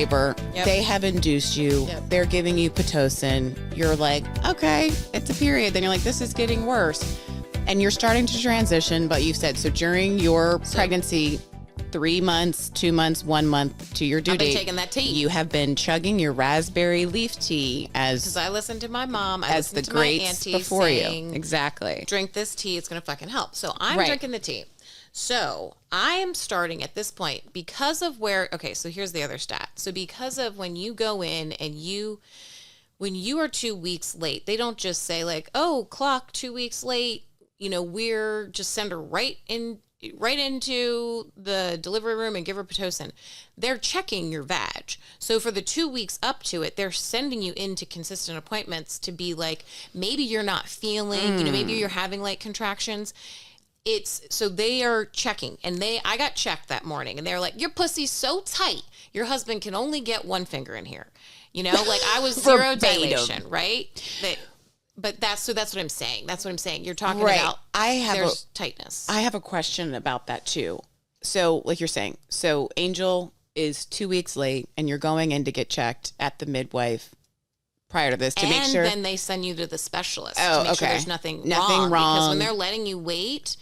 labor. Yep. They have induced you. Yep. They're giving you Pitocin. You're like, okay, it's a period. Then you're like, this is getting worse. And you're starting to transition, but you've said, so during your pregnancy, 3 months, 2 months, 1 month to your due I've been date, taking that tea. you have been chugging your raspberry leaf tea Because I listened to my mom, I as the listened to my greats auntie before saying, you. Exactly. drink this tea, it's going to fucking help. So I'm Right. drinking the tea. So I am starting at this point because of where, okay, so here's the other stat. So because of when you go in and when you are 2 weeks late, they don't just say like, oh, clock 2 weeks late, we're just send her right into the delivery room and give her Pitocin. They're checking your vag. So for the 2 weeks up to it, they're sending you into consistent appointments to be like, maybe you're not feeling, maybe you're having like contractions. So they are checking, and I got checked that morning, and they're like, your pussy's so tight, your husband can only get one finger in here. Like I was zero dilation, right? But that's what I'm saying. That's what I'm saying. You're talking about there's tightness. I have a question about that too. So like you're saying, so Angel is 2 weeks late and you're going in to get checked at the midwife prior to this to make sure. And then they send you to the specialist Oh, to make sure okay. there's nothing wrong. Nothing wrong. Because when they're letting you wait,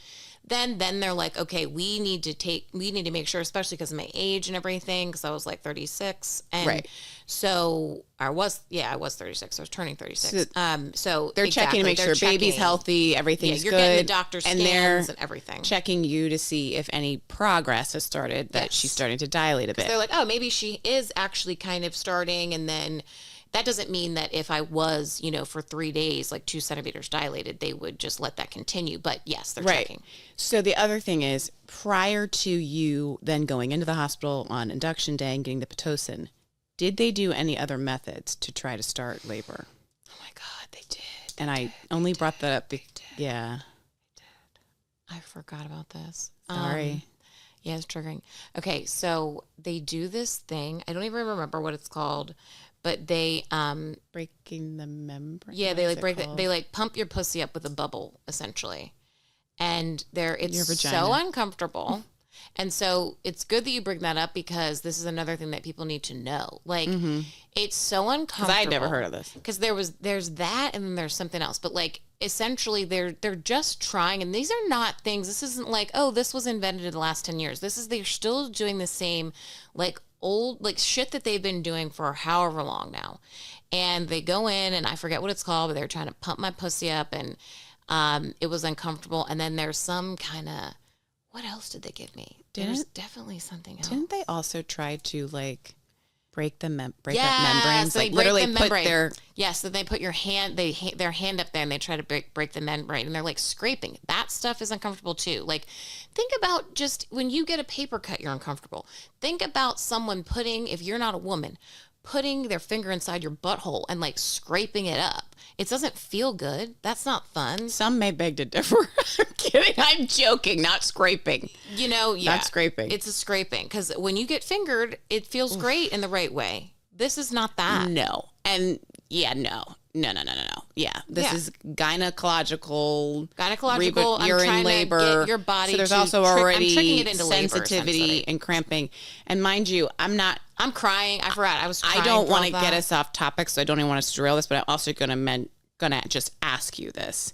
then they're like, okay, we need to make sure, especially because of my age and everything, because I was like 36. And Right. so I was 36. I was turning 36. So they're checking to make sure baby's healthy, everything's you're good. getting the doctor's and scans they're and everything. checking you to see if any progress has started, that Yes. she's starting to dilate a bit. They're like, oh, maybe she is actually kind of starting, and then that doesn't mean that if I was, for 3 days, like 2 centimeters dilated, they would just let that continue. But yes, they're checking. So the other thing is, prior to you then going into the hospital on induction day and getting the Pitocin, did they do any other methods to try to start labor? Oh my God, they did. And I only brought that up. Yeah. I forgot about this. Sorry. Yeah, it's triggering. Okay, so they do this thing. I don't even remember what it's called, but they Breaking the membrane. yeah, What they is like it break it. called? They like pump your pussy up with a bubble, essentially, and it's Your vagina. so uncomfortable. And so it's good that you bring that up, because this is another thing that people need to know. Like, it's so uncomfortable. 'Cause I had never heard of this. Because there's that, and then there's something else. But like, essentially, they're just trying, and these are not things. This isn't like, oh, this was invented in the last 10 years. They're still doing the same, like, old, like, shit that they've been doing for however long now. And they go in, and I forget what it's called, but they're trying to pump my pussy up, and it was uncomfortable. And then there's some kind of, what else did they give me? There's definitely something else. Didn't they also try to like break the up Yes, membranes? they Like break literally the put membrane. their Yes, so they put their hand up there, and they try to break the membrane, and they're like scraping. That stuff is uncomfortable too. Like, think about just when you get a paper cut, you're uncomfortable. Think about someone if you're not a woman, putting their finger inside your butthole and like scraping it up. It doesn't feel good. That's not fun. Some may beg to differ. I'm kidding. I'm joking. Not scraping. Yeah. Not scraping. It's a scraping, because when you get fingered, it feels great in the right way. This is not that. No. And yeah, no. Yeah. This is gynecological. I'm you're in trying labor. to get your body so there's to also I'm already tricking it into labor, sensitivity essentially. and cramping. And mind you, I'm crying. I forgot. I was crying. I don't for want all to get that. us off topic, so I don't even want to derail this, but I'm also gonna just ask you this.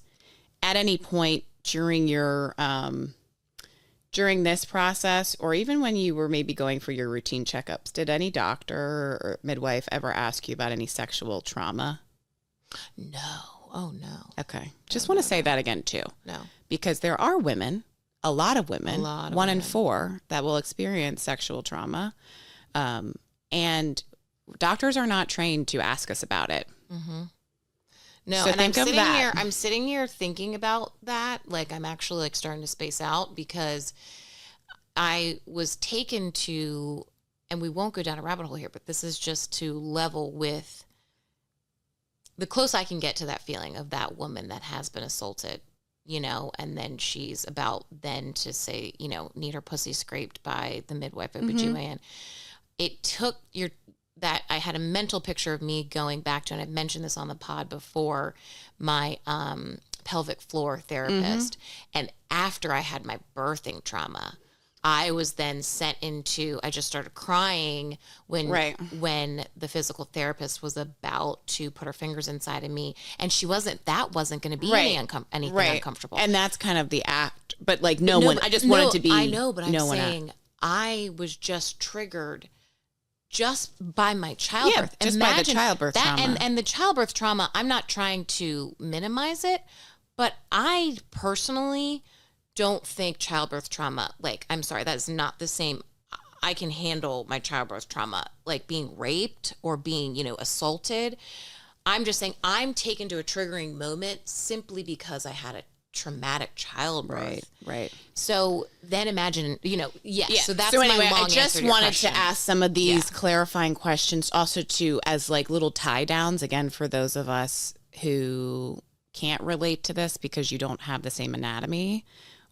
At any point during your during this process, or even when you were maybe going for your routine checkups, did any doctor or midwife ever ask you about any sexual trauma? No. Oh, no. Okay. Just want to say that again, too. No. Because there are women, a lot of women, 1 in women. 4, that will experience sexual trauma. And doctors are not trained to ask us about it. Mm-hmm. No, So and think of that. I'm sitting here thinking about that. Like, I'm actually like starting to space out, because I was taken to, and we won't go down a rabbit hole here, but this is just to level with the close I can get to that feeling of that woman that has been assaulted, and then she's about then to say, need her pussy scraped by the midwife or OBGYN. It took that I had a mental picture of me going back to, and I've mentioned this on the pod before, my pelvic floor therapist. And after I had my birthing trauma, I was then sent into, I just started crying when, Right. when the physical therapist was about to put her fingers inside of me, and that wasn't going to be anything uncomfortable. And that's kind of the act. But like no one, I just wanted to be. I know, but I'm no one saying I was just triggered just by my childbirth. Yeah, just by the Imagine childbirth that, trauma. and the childbirth trauma. I'm not trying to minimize it, but I personally don't think childbirth trauma, like, I'm sorry, that is not the same. I can handle my childbirth trauma, like being raped or being, assaulted. I'm just saying I'm taken to a triggering moment simply because I had a traumatic childbirth. Right. So then imagine, so that's so anyway, my long I just answer to your wanted question. to ask some of these clarifying questions also too, as like little tie downs again for those of us who can't relate to this because you don't have the same anatomy,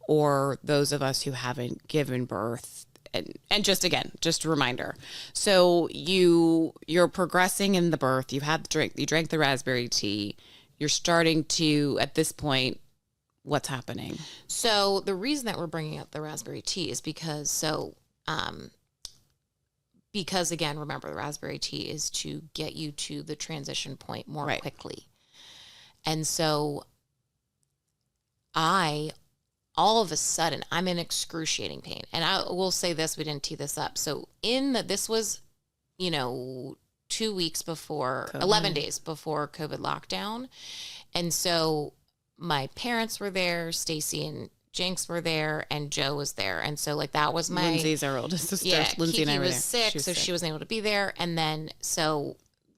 or those of us who haven't given birth. And just again, just a reminder. So you're progressing in the birth. You drank the raspberry tea. You're starting to, at this point, what's happening? So the reason that we're bringing up the raspberry tea is because again, remember, the raspberry tea is to get you to the transition point more quickly. And so all of a sudden, I'm in excruciating pain. And I will say this, we didn't tee this up. So this was, 2 weeks before, COVID. 11 days before COVID lockdown. And so my parents were there, Stacy and Jinx were there, and Joe was there. And so like that was my... Lindsay's our oldest sister. Yeah, Lindsay Kiki and I were was there. sick, she wasn't able to be there. And then, so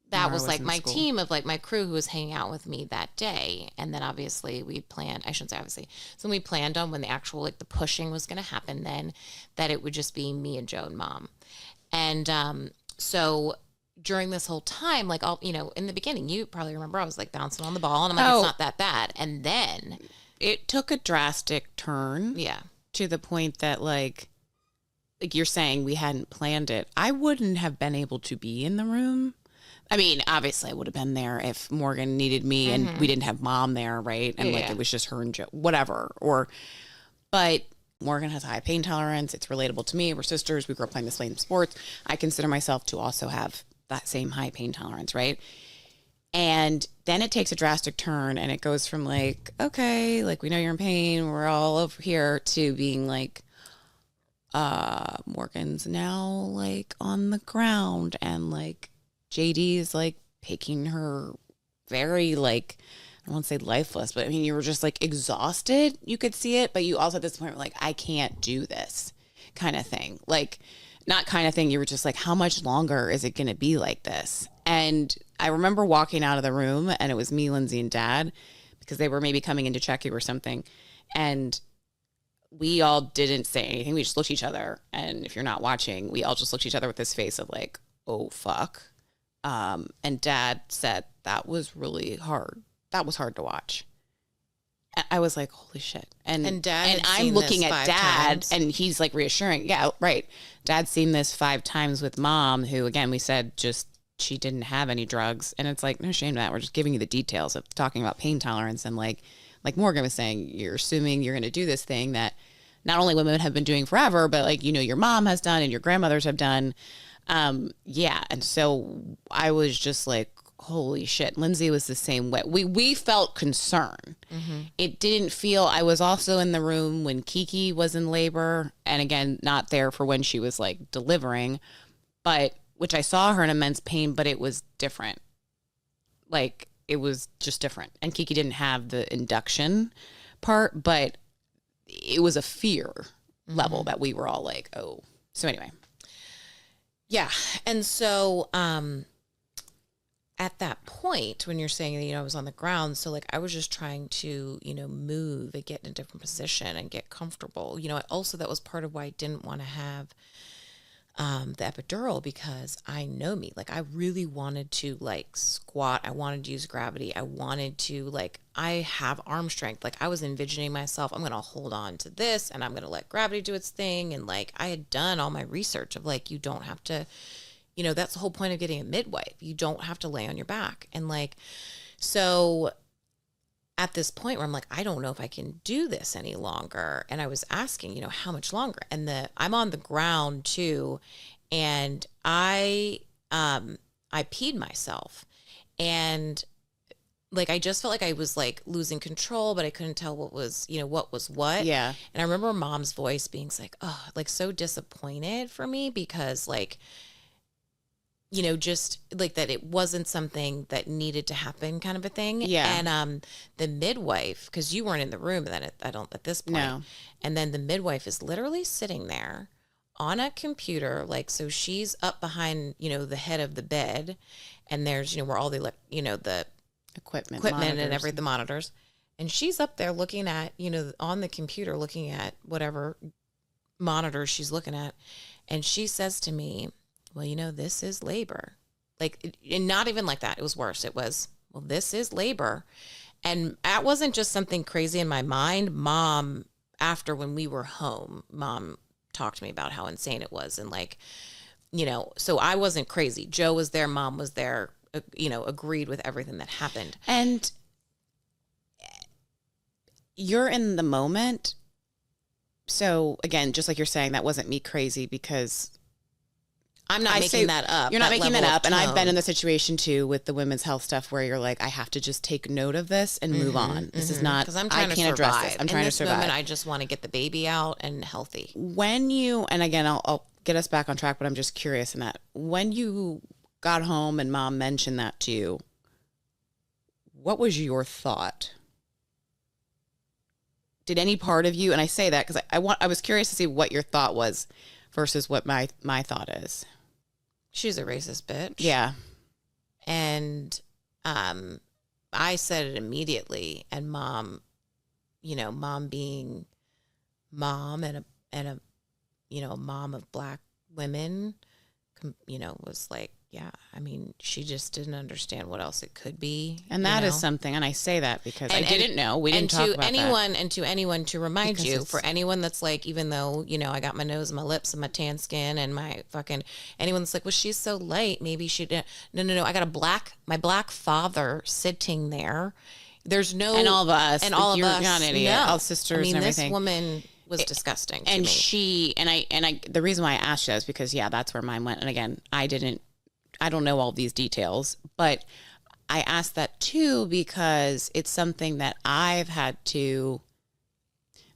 that Mara was like in my school. team of like my crew who was hanging out with me that day. And then obviously we planned, I shouldn't say obviously, so we planned on when the actual like the pushing was going to happen then, that it would just be me and Joe and Mom. And so during this whole time, like all, in the beginning, you probably remember I was like bouncing on the ball and I'm like, it's not that bad. And then it took a drastic turn. Yeah. To the point that like you're saying we hadn't planned it. I wouldn't have been able to be in the room. I mean, obviously I would have been there if Morgan needed me and we didn't have Mom there, right? And like it was just her and Joe, whatever. But Morgan has a high pain tolerance. It's relatable to me. We're sisters. We grew up playing the same sports. I consider myself to also have that same high pain tolerance, right? And then it takes a drastic turn and it goes from like, okay, like we know you're in pain. We're all over here to being like, Morgan's now like on the ground and like JD's like picking her very like, I won't say lifeless, but I mean, you were just like exhausted. You could see it, but you also at this point were like, I can't do this kind of thing. Like, not kind of thing. You were just like, how much longer is it going to be like this? And I remember walking out of the room and it was me, Lindsay, and Dad, because they were maybe coming in to check you or something. And we all didn't say anything. We just looked at each other. And if you're not watching, we all just looked at each other with this face of like, oh, fuck. And Dad said, that was really hard. That was hard to watch. I was like, holy shit. And Dad and I'm looking at Dad and he's like reassuring. Yeah, right. Dad's seen this 5 times with Mom, who again, we said just, she didn't have any drugs. And it's like, no shame to that. We're just giving you the details of talking about pain tolerance. And like Morgan was saying, you're assuming you're going to do this thing that not only women have been doing forever, but like, your mom has done and your grandmothers have done. Yeah. And so I was just like, holy shit. Lindsay was the same way. We felt concern. Mm-hmm. It didn't feel, I was also in the room when Kiki was in labor. And again, not there for when she was like delivering, but which I saw her in immense pain, but it was different. Like it was just different. And Kiki didn't have the induction part, but it was a fear level that we were all like, oh. So anyway. Yeah. And so, at that point, when you're saying that, I was on the ground, so like I was just trying to, move and get in a different position and get comfortable. Also that was part of why I didn't want to have the epidural, because I know me. Like I really wanted to like squat. I wanted to use gravity. I wanted to like, I have arm strength. Like I was envisioning myself, I'm going to hold on to this and I'm going to let gravity do its thing. And like I had done all my research of like, you don't have to, that's the whole point of getting a midwife. You don't have to lay on your back. And like, so at this point where I'm like, I don't know if I can do this any longer. And I was asking, how much longer? And I'm on the ground too. And I peed myself, and like, I just felt like I was like losing control, but I couldn't tell what was what. Yeah. And I remember mom's voice being like, oh, like so disappointed for me because like, just like that it wasn't something that needed to happen kind of a thing. Yeah. And the midwife, because you weren't in the room then at this point. No. And then the midwife is literally sitting there on a computer, like, so she's up behind, the head of the bed, and there's, where all the, the Equipment and monitors. the monitors. And she's up there looking at, on the computer, looking at whatever monitor she's looking at. And she says to me, well, this is labor. Like, and not even like that. It was worse. It was, well, this is labor. And that wasn't just something crazy in my mind. Mom, after when we were home, Mom talked to me about how insane it was. And like, so I wasn't crazy. Joe was there. Mom was there, agreed with everything that happened. And you're in the moment. So again, just like you're saying, that wasn't me crazy because I'm not making that up. You're not making that level of up. And I've been tone. in the situation too with the women's health stuff where you're like, I have to just take note of this and move on. This is not, Because I'm I trying can't to address survive. this. I'm trying to survive. Moment, I just want to get the baby out and healthy. When you, and again, I'll get us back on track, but I'm just curious in that. When you got home and mom mentioned that to you, what was your thought? Did any part of you, and I say that because I was curious to see what your thought was versus what my thought is. She's a racist bitch. Yeah. And I said it immediately, and mom, mom being mom and a mom of black women, was like, yeah, I mean, she just didn't understand what else it could be. And that is something, and I say that because I didn't know. We didn't talk about that. And to anyone, to remind Because you, for anyone that's like, even though, I got my nose and my lips and my tan skin and my fucking, anyone that's like, well, she's so light, maybe she didn't. No. I got my black father sitting there. There's no. And all of us. And all of us. You're not an idiot. No. All sisters I mean, and everything. this woman was disgusting to And me. she, and I, the reason why I asked you is because, yeah, that's where mine went. And again, I don't know all these details, but I asked that too because it's something that I've had to.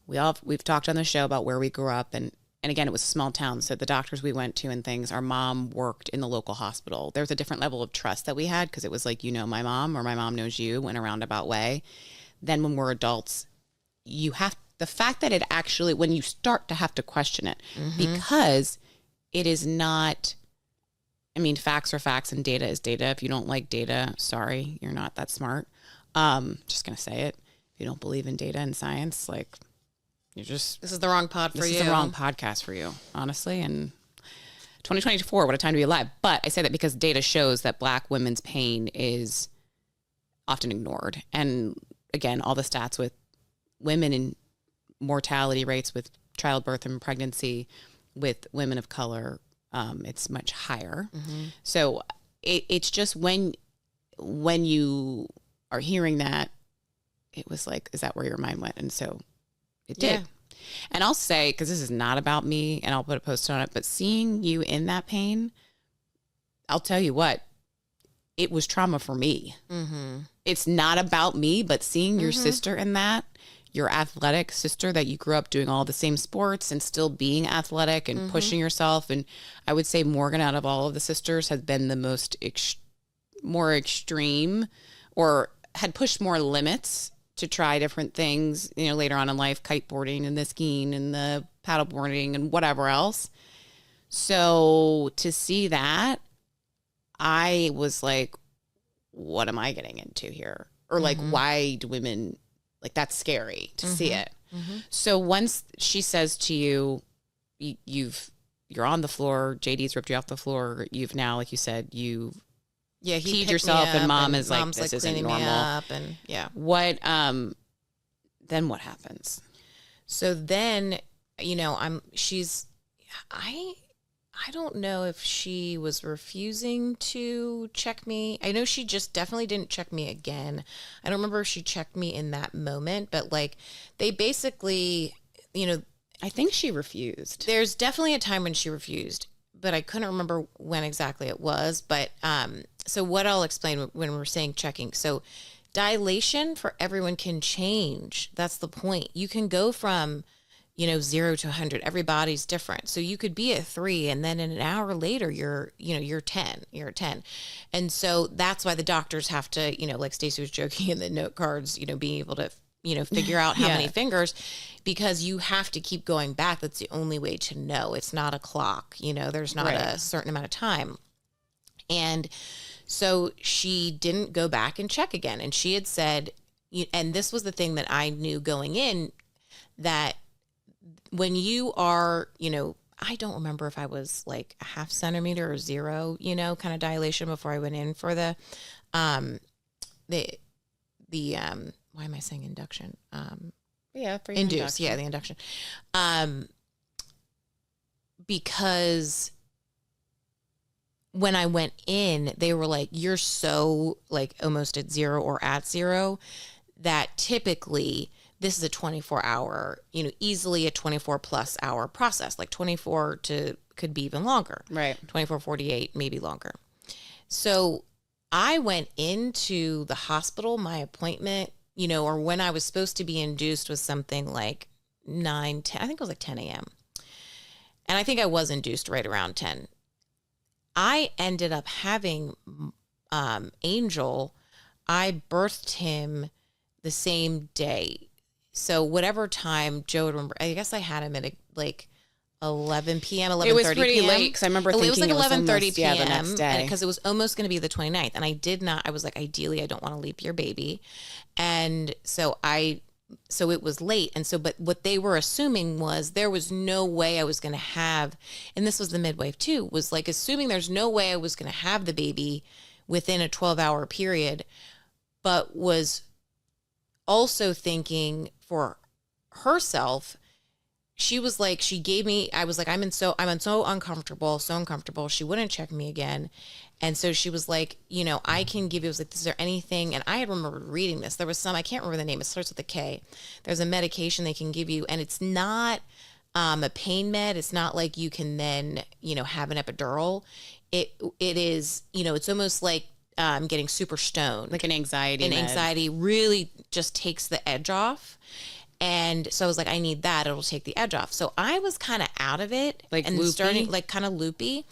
We've talked on the show about where we grew up, and again, it was a small town, so the doctors we went to and things. Our mom worked in the local hospital. There was a different level of trust that we had because it was like my mom or my mom knows you in a roundabout way. Then when we're adults, the fact that it actually, when you start to have to question it, because it is not. I mean, facts are facts and data is data. If you don't like data, sorry, you're not that smart. Just going to say it. If you don't believe in data and science, like, this is the wrong pod for you. This is the wrong podcast for you, honestly. And 2024, what a time to be alive. But I say that because data shows that Black women's pain is often ignored. And again, all the stats with women in mortality rates with childbirth and pregnancy with women of color, it's much higher. So it's just when you are hearing that, it was like, is that where your mind went? And so it did. Yeah. And I'll say, because this is not about me, and I'll put a post on it, but seeing you in that pain, I'll tell you what, it was trauma for me. It's not about me, but seeing your sister in that, your athletic sister that you grew up doing all the same sports and still being athletic and pushing yourself. And I would say Morgan, out of all of the sisters, has been the most more extreme, or had pushed more limits to try different things, later on in life, kiteboarding and the skiing and the paddleboarding and whatever else. So to see that, I was like, what am I getting into here? Or like, why do women, like, that's scary to see it. So once she says to you, you're on the floor, JD's ripped you off the floor, you've now, like you said, he peed yourself, and mom is like, this isn't normal. And what, then what happens? So then, I don't know if she was refusing to check me. I know she just definitely didn't check me again. I don't remember if she checked me in that moment, but like they basically, you know, I think she refused. there's definitely a time when she refused, but I couldn't remember when exactly it was. But so what I'll explain when we're saying checking. So dilation for everyone can change. That's the point. You can go from 0 to 100. Everybody's different. So you could be at 3 and then in an hour later you're 10. You're at 10. And so that's why the doctors have to, like Stacey was joking in the note cards, being able to, figure out how Yeah. many fingers, because you have to keep going back. That's the only way to know. It's not a clock, there's not Right. a certain amount of time. And so she didn't go back and check again. And she had said, and this was the thing that I knew going in, that when you are, I don't remember if I was like a half centimeter or 0, kind of dilation before I went in for the why am I saying induction? Yeah, for Induce. Yeah, the induction. Because when I went in, they were like, you're so like almost at 0 or at 0 that typically this is a 24-hour, easily a 24 plus hour process, like 24 to could be even longer. Right. 24, 48, maybe longer. So I went into the hospital, my appointment, or when I was supposed to be induced was something like 9, 10, I think it was like 10 a.m. And I think I was induced right around 10. I ended up having Angel, I birthed him the same day. So whatever time Joe would remember, I guess I had him at like 11 p.m., 11:30 p.m. It was pretty late because I remember thinking It was like 11:30 p.m. the next day. Because it was almost going to be the 29th. And I was like, ideally, I don't want to leave your baby. And so it was late. And so, but what they were assuming was there was no way I was going to have, and this was the midwife too, was like assuming there's no way I was going to have the baby within a 12-hour period, but was also thinking for herself, she was like, she gave me, I was like, I'm so uncomfortable. She wouldn't check me again. And so she was like, I can give you, I was like, is there anything? And I had remembered reading this. There was some, I can't remember the name. It starts with a K. There's a medication they can give you, and it's not a pain med. It's not like you can then, have an epidural. It is, it's almost like getting super stoned. Like an anxiety And med. anxiety really just takes the edge off. And so I was like, I need that. It'll take the edge off. So I was kind of out of it. Like and loopy? starting like kind of loopy.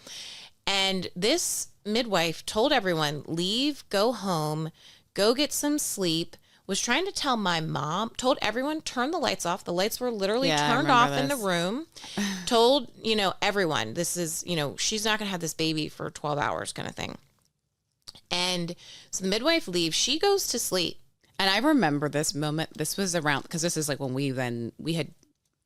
And this midwife told everyone, leave, go home, go get some sleep, was trying to tell my mom, told everyone, turn the lights off. The lights were literally Yeah, I turned remember off in the this. room. Told, everyone, this is, she's not going to have this baby for 12 hours kind of thing. And so the midwife leaves. She goes to sleep. And I remember this moment. This was around, because this is like when we had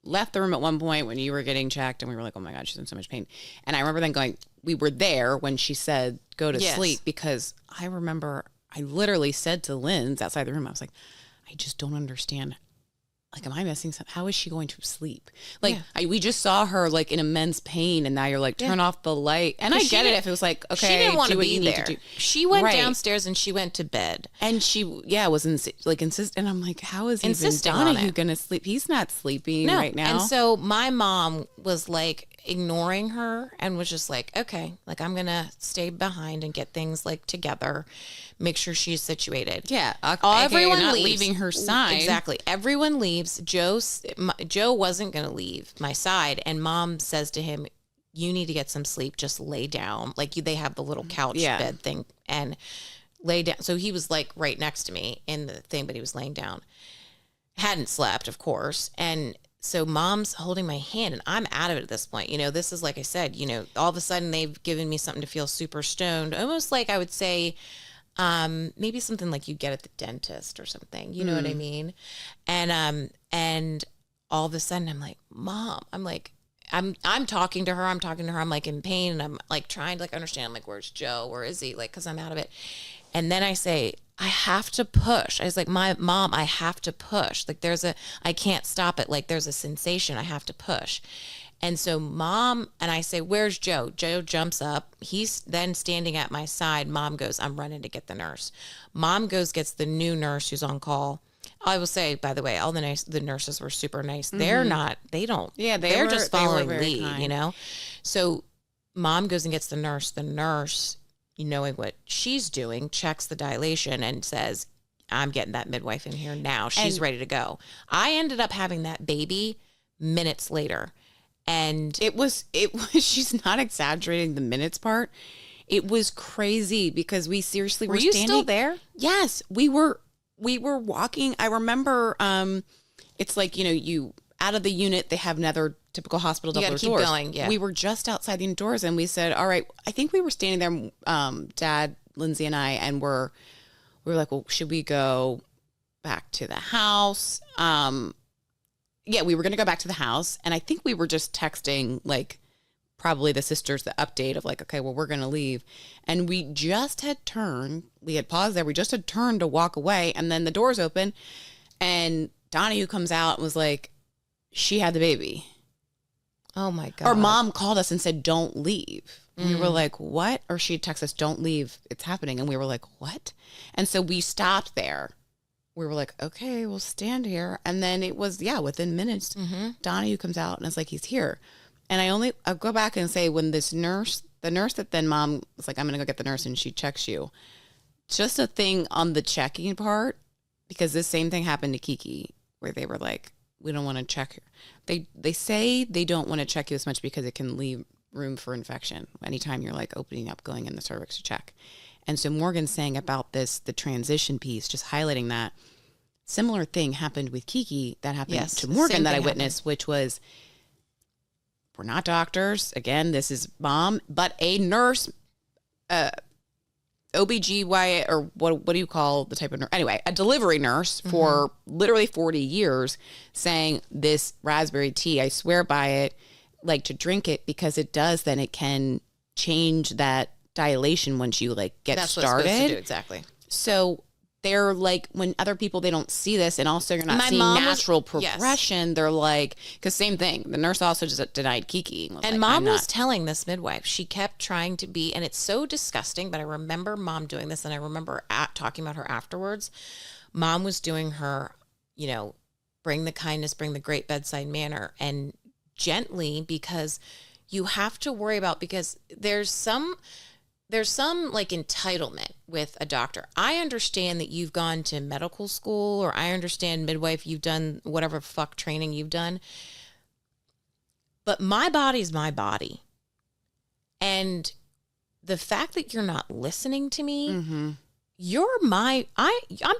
left the room at one point when you were getting checked and we were like, oh my God, she's in so much pain. And I remember then going, we were there when she said, go to Yes. sleep, because I remember I literally said to Lynn's outside the room, I was like, I just don't understand. Like, am I missing something? How is she going to sleep? Like, we just saw her like in immense pain, and now you're like, turn off the light. And I She get it didn't- if it was like, okay, She didn't want do to what be you need there. to do. She went Right. downstairs and she went to bed. And she, was insistent. And I'm like, how is even Insisting on Donahue it. going to sleep? He's not sleeping right now. And so my mom was like ignoring her and was just like, okay, like I'm going to stay behind and get things like together, make sure she's situated. yeah, Everyone not leaves. leaving her side. Exactly. Everyone leaves. Joe wasn't going to leave my side. And mom says to him, you need to get some sleep. Just lay down. Like they have the little couch Yeah. bed thing and lay down. So he was like right next to me in the thing, but he was laying down. Hadn't slept, of course. And so mom's holding my hand and I'm out of it at this point. This is like I said, all of a sudden they've given me something to feel super stoned, almost like I would say, maybe something like you get at the dentist or something, you know what I mean? And all of a sudden I'm like, Mom, I'm talking to her. I'm like in pain and I'm like trying to like understand. I'm like, where's Joe? Where is he? Like, cause I'm out of it. And then I say, I have to push. I was like, my mom, I have to push. Like I can't stop it. Like there's a sensation. I have to push. And so mom, and I say, where's Joe? Joe jumps up. He's then standing at my side. Mom goes, I'm running to get the nurse. Mom goes, gets the new nurse who's on call. I will say, by the way, all the nurses were super nice. They're not, they don't. Yeah, they're just following very lead, kind. you know? So mom goes and gets the nurse. The nurse, knowing what she's doing, checks the dilation and says, I'm getting that midwife in here now. She's ready to go. I ended up having that baby minutes later. And It was, she's not exaggerating the minutes part. It was crazy because we seriously were were you standing. still there? Yes, we were walking. I remember, it's like, you out of the unit, they have another typical hospital You double gotta keep doors. going, yeah. We were just outside the doors and we said, all right, I think we were standing there, Dad, Lindsay and I, and we were like, well, should we go back to the house? Yeah, we were going to go back to the house. And I think we were just texting, like, probably the sisters, the update of like, okay, well, we're going to leave. And we just had turned, we had paused there. We just had turned to walk away. And then the doors open and Donnie, who comes out, was like, she had the baby. Oh my God. Our mom called us and said, don't leave. And we were like, what? Or she'd text us, don't leave. It's happening. And we were like, what? And so we stopped there. We were like, okay, we'll stand here. And then it was, within minutes, Donnie, who comes out and is like, he's here. And I'll go back and say, when the nurse that then mom was like, I'm going to go get the nurse and she checks you. Just a thing on the checking part, because this same thing happened to Kiki where they were like, we don't want to check her. They say they don't want to check you as much because it can leave room for infection anytime you're like opening up, going in the cervix to check. And so Morgan's saying about this, the transition piece, just highlighting that similar thing happened with Kiki that happened to Morgan that I witnessed, which was, we're not doctors. Again, this is mom, but a nurse, OBGYN, or what do you call the type of nurse? Anyway, a delivery nurse for literally 40 years saying this raspberry tea, I swear by it, like to drink it because it does, then it can change that dilation once you like get That's started. what it's supposed to do, exactly. So they're like, when other people, they don't see this, and also you're not My seeing mom was- natural yes. progression. They're like, because same thing. The nurse also just denied Kiki. Was And like, mom I'm was not. telling this midwife, she kept trying to be, and it's so disgusting, but I remember mom doing this, and I remember talking about her afterwards. Mom was doing her, bring the kindness, bring the great bedside manner, and gently, because you have to worry about, because there's some like entitlement with a doctor. I understand that you've gone to medical school, or I understand midwife, you've done whatever fuck training you've done. But my body's my body. And the fact that you're not listening to me, I'm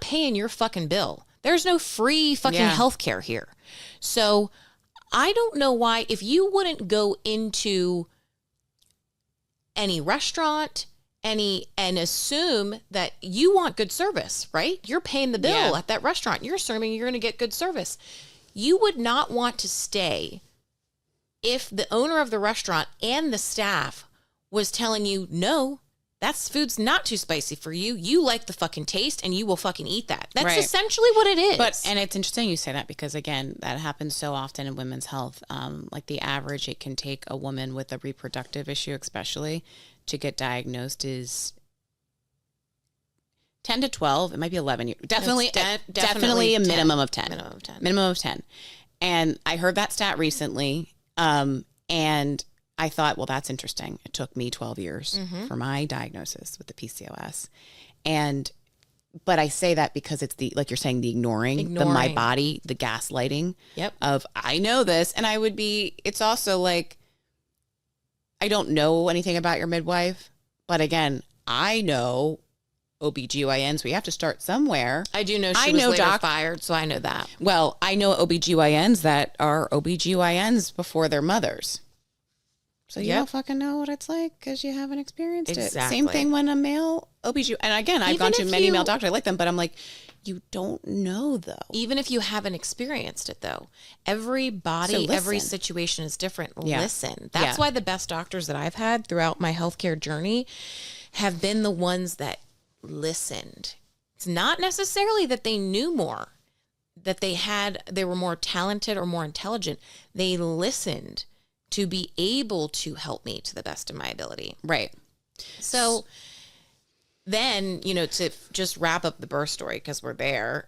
paying your fucking bill. There's no free fucking healthcare here. So I don't know why, if you wouldn't go into any restaurant, and assume that you want good service, right? You're paying the bill at that restaurant. You're assuming you're going to get good service. You would not want to stay if the owner of the restaurant and the staff was telling you, no, that food's not too spicy for you. You like the fucking taste and you will fucking eat that. That's essentially what it is. And it's interesting you say that, because again, that happens so often in women's health. Like the average, it can take a woman with a reproductive issue, especially, to get diagnosed is 10 to 12. It might be 11 years. Definitely a 10. minimum of 10. Minimum of 10. Minimum of 10. And I heard that stat recently. And I thought, well, that's interesting. It took me 12 years for my diagnosis with the PCOS. But I say that because it's like you're saying, the ignoring. The my body, the gaslighting of, I know this. And it's also like, I don't know anything about your midwife, but again, I know OBGYNs. We have to start somewhere. I do know she was later fired, so I know that. Well, I know OBGYNs that are OBGYNs before their mothers. So you don't fucking know what it's like because you haven't experienced it. Same thing when a male OBGYN, and again, I've gone to many male doctors. I like them, but I'm like, you don't know though. Even if you haven't experienced it though, every body, every situation is different. Listen, that's why the best doctors that I've had throughout my healthcare journey have been the ones that listened. It's not necessarily that they knew more, that they were more talented or more intelligent. They listened to be able to help me to the best of my ability. Right. So then, you know, to just wrap up the birth story, because we're there.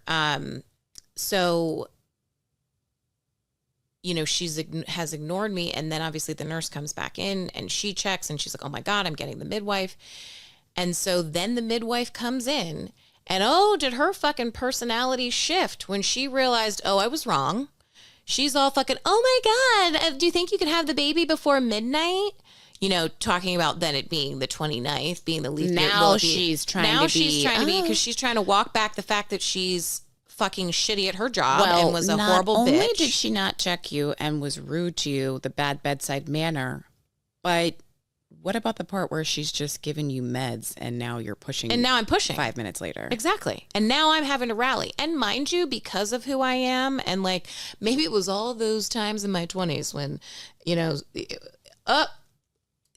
So, you know, has ignored me. And then obviously the nurse comes back in and she checks and she's like, oh my God, I'm getting the midwife. And so then the midwife comes in and, oh, did her fucking personality shift when she realized, oh, I was wrong. She's all fucking, oh my God, do you think you could have the baby before midnight? You know, talking about then it being the 29th, being the leap year. Now she's trying to be, because she's trying to walk back the fact that she's fucking shitty at her job and was a horrible bitch. Not only bitch. did she not check you and was rude to you, the bad bedside manner, but what about the part where she's just giving you meds and now you're pushing? And now I'm pushing 5 minutes later. Exactly. And now I'm having to rally. And mind you, because of who I am, and like maybe it was all those times in my 20s when, you know,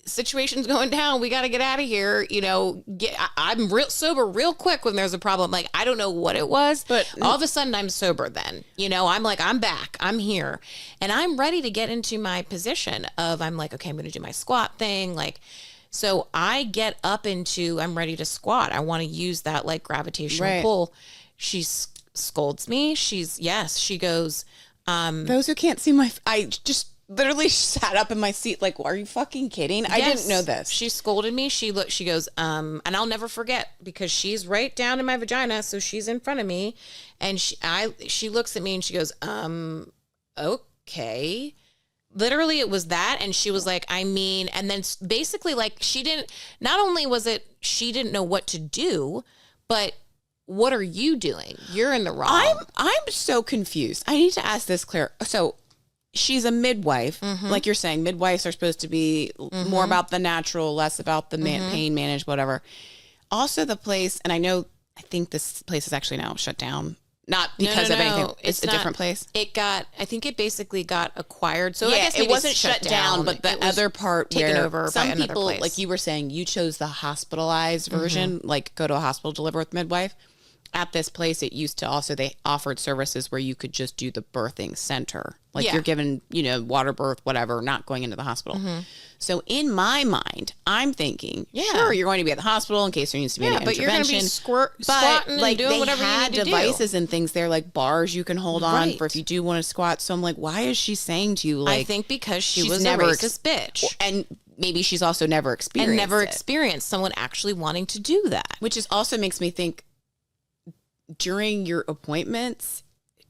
situation's going down, we got to get out of here, you know, I'm real sober real quick when there's a problem. Like, I don't know what it was, but all of a sudden I'm sober then, you know, I'm like, I'm back, I'm here, and I'm ready to get into my position of, I'm like, okay, I'm going to do my squat thing. Like, so I get up into, I'm ready to squat. I want to use that like gravitational pull. She scolds me. She goes, those who can't see I just literally sat up in my seat like, are you fucking kidding? I didn't know this. She scolded me. She goes, and I'll never forget because she's right down in my vagina. So she's in front of me and she looks at me and she goes, okay. Literally it was that. And she was like, I mean, and then basically like not only was it, she didn't know what to do, but what are you doing? You're in the wrong. I'm so confused. I need to ask this, Claire. So she's a midwife. Like you're saying, midwives are supposed to be more about the natural, less about the pain managed, whatever. Also the place, and I think this place is actually now shut down. Not because of anything. It's a different place. I think it basically got acquired. So I guess it wasn't shut down, but the other part taken where over some by another people, place. like you were saying, you chose the hospitalized version, like go to a hospital, deliver with midwife. At this place, it used to also, they offered services where you could just do the birthing center. Like you're given, you know, water birth, whatever, not going into the hospital. So in my mind, I'm thinking, sure, you're going to be at the hospital in case there needs to be an intervention. But you're going to be squatting like, and doing whatever you need to do. Devices and things there, like bars you can hold on for if you do want to squat. So I'm like, why is she saying to you, like, I think because she was never a racist bitch. And maybe she's also never experienced someone actually wanting to do that. Which is also makes me think, during your appointments,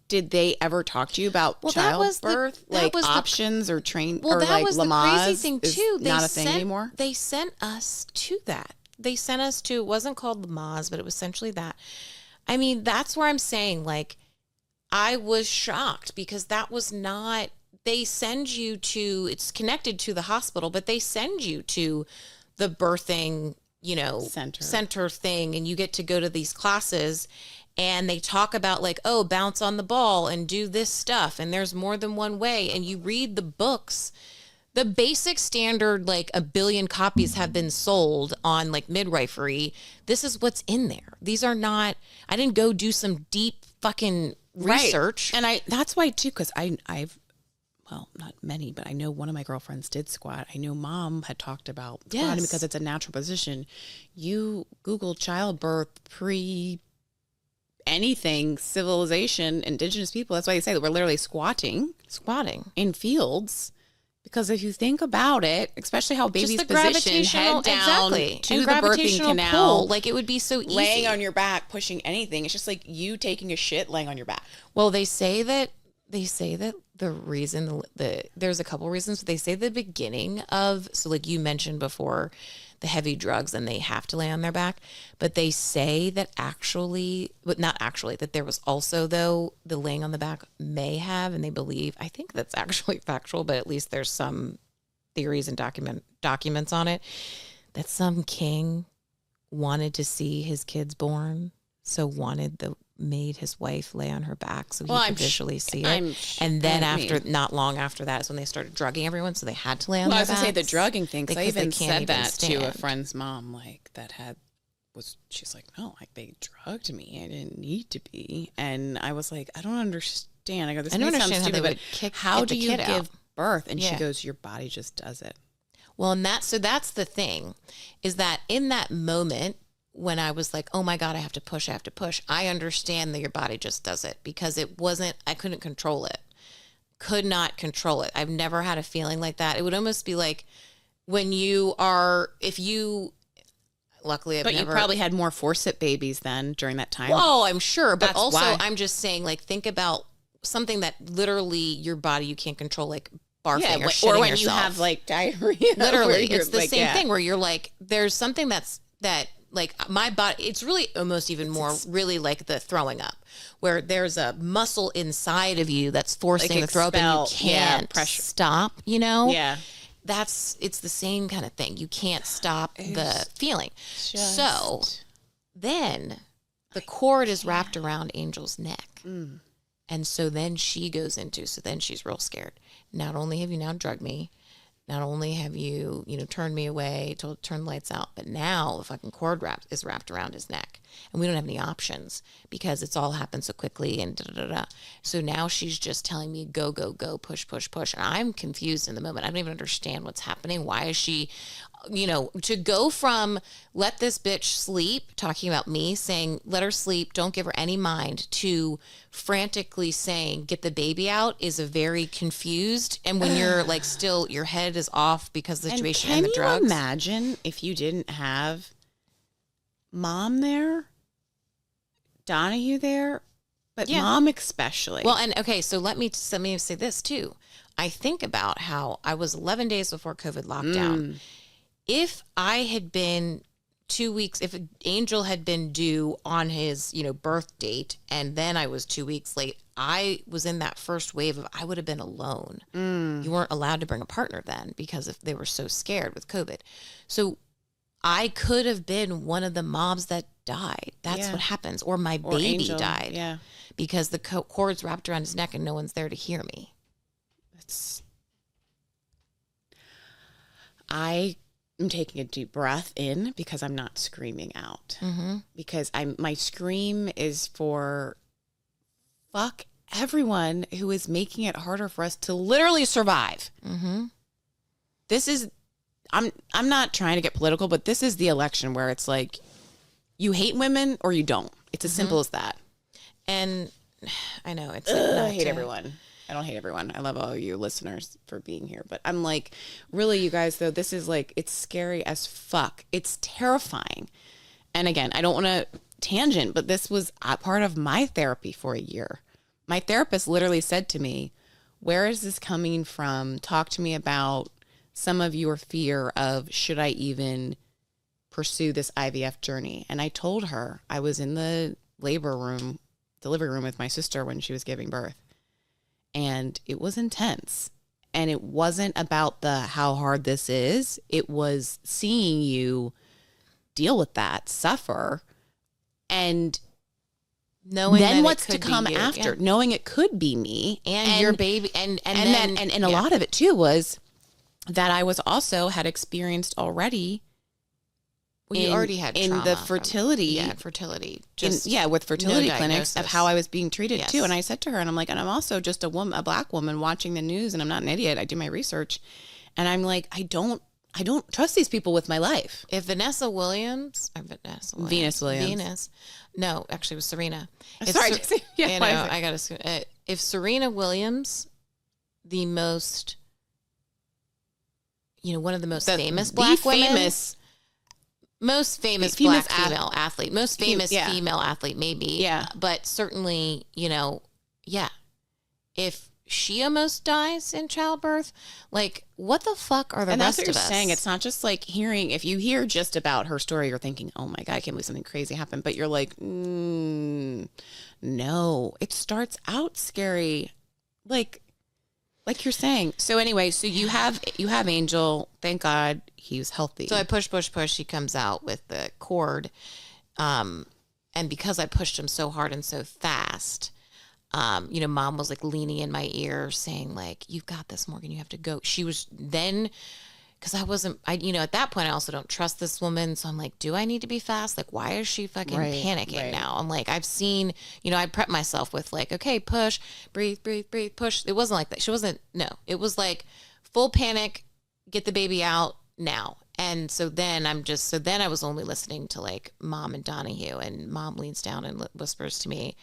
did they ever talk to you about childbirth, options or train? Well, or that like was Lamaze the crazy thing too. Not a thing anymore. They sent us to that. They sent us to. It wasn't called Lamaze, but it was essentially that. I mean, that's where I'm saying, like, I was shocked because that was not. They send you to. It's connected to the hospital, but they send you to the birthing, you know, center thing, and you get to go to these classes. And they talk about like, oh, bounce on the ball and do this stuff. And there's more than one way. And you read the books, the basic standard, like 1 billion copies have been sold on like midwifery. This is what's in there. These are not, I didn't go do some deep fucking research. And that's why too, because I've, well, not many, but I know one of my girlfriends did squat. I know mom had talked about squatting because it's a natural position. You Google childbirth anything, civilization, indigenous people. That's why you say that we're literally squatting in fields. Because if you think about it, especially how babies position head down to the birthing canal, like it would be so easy. Laying on your back, pushing anything. It's just like you taking a shit, laying on your back. Well, they say that the reason there's a couple reasons, but they say the beginning of, so like you mentioned before, the heavy drugs and they have to lay on their back, but they say that that there was also, though, the laying on the back may have, and they believe, I think that's actually factual, but at least there's some theories and documents on it, that some king wanted to see his kids born, so made his wife lay on her back so he could visually see it. And then not long after that is when they started drugging everyone, so they had to lay on their backs. I was going to say the drugging thing, because I even said that to a friend's mom, like she's like, no, like they drugged me. I didn't need to be. And I was like, I don't understand. I go, this may sound stupid, but how do you give birth. And she Yeah. goes, your body just does it. Well, and that's the thing, is that in that moment when I was like, oh my God, I have to push, I understand that your body just does it, because I couldn't control it. Could not control it. I've never had a feeling like that. It would almost be like when luckily I've But never. you probably had more forceps babies then during that time. Oh, I'm sure. But That's also why. I'm just saying, like, think about something that literally your body, you can't control, like barfing yeah, or shitting or when yourself. you have like diarrhea. where Literally, you're it's the like, same yeah. thing where you're like, there's something that like my body, it's really almost even more really like the throwing up, where there's a muscle inside of you that's forcing Like the throw up and you expel, yeah, can't pressure. stop, you know? Yeah. It's the same kind of thing. You can't stop the feeling. So Just- then the cord is wrapped around Angel's neck. Mm. And so then so then she's real scared. Not only have you now drugged me, not only have you, turned me away, told turn the lights out, but now the fucking cord is wrapped around his neck. And we don't have any options because it's all happened so quickly and da-da-da-da. So now she's just telling me, go, go, go, push, push, push. And I'm confused in the moment. I don't even understand what's happening. Why is she, to go from let this bitch sleep, talking about me, saying, let her sleep, don't give her any mind, to frantically saying, get the baby out, is a very confused. And when you're like still, your head is off because of the And situation can and the drugs. you imagine if you didn't have mom there, Donahue there, but Yeah. mom especially? Well, and okay, so let me say this too. I think about how I was 11 days before COVID lockdown. If I had been 2 weeks, if Angel had been due on his, birth date, and then I was 2 weeks late, I was in that first wave of, I would have been alone. You weren't allowed to bring a partner then because they were so scared with COVID. So I could have been one of the moms that died. That's Yeah. what happens. Or my Or baby Angel, died Yeah. because the cord's wrapped around his neck and no one's there to hear me. I am taking a deep breath in because I'm not screaming out. Because my scream is for fuck everyone who is making it harder for us to literally survive. This is I'm not trying to get political, but this is the election where it's like you hate women or you don't. It's as simple as that. And I know it's I hate everyone. I don't hate everyone. I love all you listeners for being here. But I'm like, really, you guys, though, this is like, it's scary as fuck. It's terrifying. And again, I don't want to tangent, but this was a part of my therapy for a year. My therapist literally said to me, where is this coming from? Talk to me about some of your fear of, should I even pursue this IVF journey? And I told her I was in the delivery room with my sister when she was giving birth. And it was intense. And it wasn't about how hard this is. It was seeing you deal with that, suffer, and knowing then that what's it to could be come you. after, Yeah. knowing it could be me and your baby and then then a lot of it too was that I was also had experienced already. well, you already had in trauma the from- fertility. fertility With fertility no clinics of diagnosis. how I was being treated Yes. too. And I said to her, and I'm like, and I'm also just a black woman watching the news, and I'm not an idiot. I do my research, and I'm like, I don't trust these people with my life. If Venus Williams, no, actually it was Serena. If Sorry, Ser- yeah, you why know, is it- I gotta. If Serena Williams, the most, one of the most famous black women, most famous Famous black female athlete, most famous yeah. female athlete, maybe. Yeah. But certainly, yeah. If she almost dies in childbirth, like, what the fuck are the and that's rest what you're of us? saying. It's not just like hearing, if you hear just about her story, you're thinking, oh my God, I can't believe something crazy happened. But you're like, no, it starts out scary. Like you're saying. So anyway, so you have Angel. Thank God he was healthy. So I push. He comes out with the cord. And because I pushed him so hard and so fast, mom was like leaning in my ear saying like, you've got this, Morgan, you have to go. She was then because I wasn't, at that point, I also don't trust this woman. So I'm like, do I need to be fast? Like, why is she fucking panicking now? I'm like, I've seen, I prepped myself with like, okay, push, breathe, breathe, breathe, push. It wasn't like that. She wasn't, no, it was like full panic, get the baby out now. And so then I was only listening to like Mom and Donahue, and Mom leans down and whispers to me,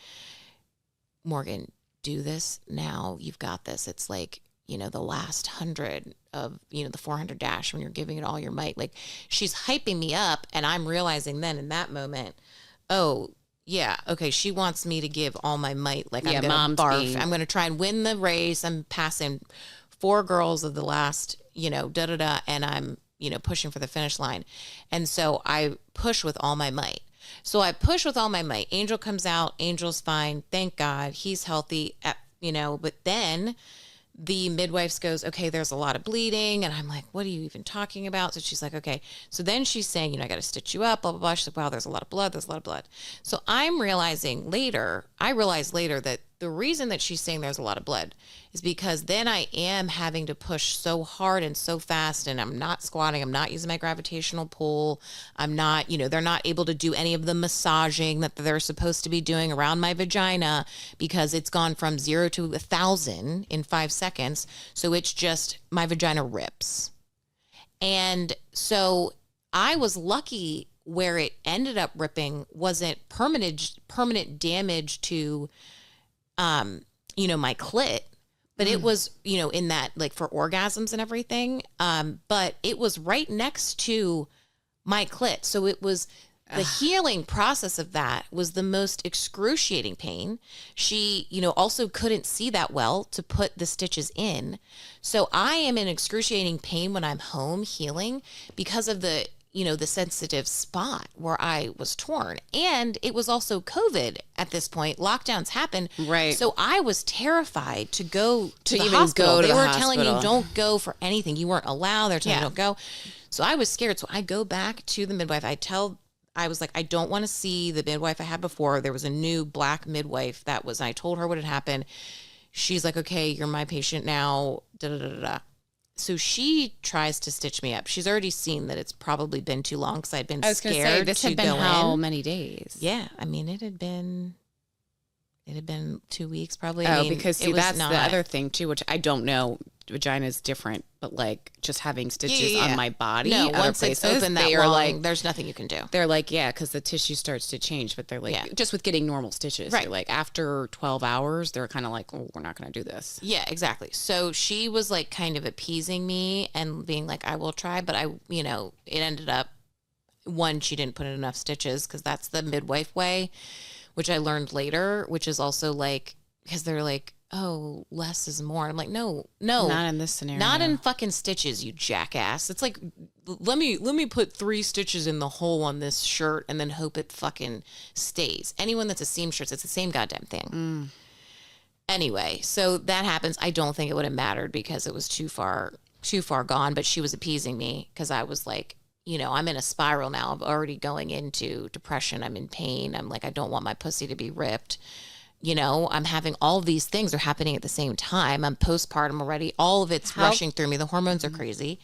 Morgan, do this now. You've got this. It's like, the last 100 of, the 400 dash when you're giving it all your might. Like, she's hyping me up, and I'm realizing then in that moment, oh, yeah, okay, she wants me to give all my might. Like, I'm going to barf. I'm going to try and win the race. I'm passing 4 girls of the last, and I'm, pushing for the finish line. And so I push with all my might. So I push with all my might. Angel comes out. Angel's fine. Thank God. He's healthy, but then the midwife goes, okay, there's a lot of bleeding. And I'm like, what are you even talking about? So she's like, okay. So then she's saying, I got to stitch you up, blah, blah, blah. She's like, wow, there's a lot of blood. There's a lot of blood. So I realized later that the reason that she's saying there's a lot of blood is because then I am having to push so hard and so fast, and I'm not squatting. I'm not using my gravitational pull. I'm not, they're not able to do any of the massaging that they're supposed to be doing around my vagina because it's gone from 0 to 1,000 in 5 seconds. So it's just my vagina rips. And so I was lucky where it ended up ripping wasn't permanent damage to my clit, but it was, in that, like, for orgasms and everything. But it was right next to my clit. So it was the healing process of that was the most excruciating pain. She, also couldn't see that well to put the stitches in. So I am in excruciating pain when I'm home healing because of the sensitive spot where I was torn. And it was also COVID at this point. Lockdowns happened. Right. So I was terrified to go to the even hospital. go to they the were telling you hospital. don't go for anything. You weren't allowed. They're telling you don't go. So I was scared. So I go back to the midwife. I was like, I don't want to see the midwife I had before. There was a new black midwife I told her what had happened. She's like, okay, you're my patient now. Da, da, da, da, da. So she tries to stitch me up. She's already seen that it's probably been too long because I'd been I was going to say, scared this to had been go how in. many days? Yeah, I mean, it had been 2 weeks probably. Because see, it was that's not, the other thing too, which I don't know. Vagina is different, but like just having stitches Yeah. on my body. No, other once places, it's open that they are long, like, there's nothing you can do. they're like, yeah, because the tissue starts to change, but they're like, Yeah. just with getting normal stitches, Right. they're like after 12 hours, they're kind of like, oh, we're not going to do this. Yeah, exactly. So she was like kind of appeasing me and being like, I will try. But it ended up, one, she didn't put in enough stitches because that's the midwife way, which I learned later, which is also like, because they're like, oh, less is more. I'm like, no, Not in this scenario. not in fucking stitches, you jackass. It's like, let me put 3 stitches in the hole on this shirt and then hope it fucking stays. Anyone that's a seamstress, it's the same goddamn thing. Anyway, so that happens. I don't think it would have mattered because it was too far gone, but she was appeasing me because I was like, I'm in a spiral now. I'm already going into depression. I'm in pain. I'm like, I don't want my pussy to be ripped. I'm having all of these things are happening at the same time. I'm postpartum already. All of it's rushing through me. The hormones are crazy.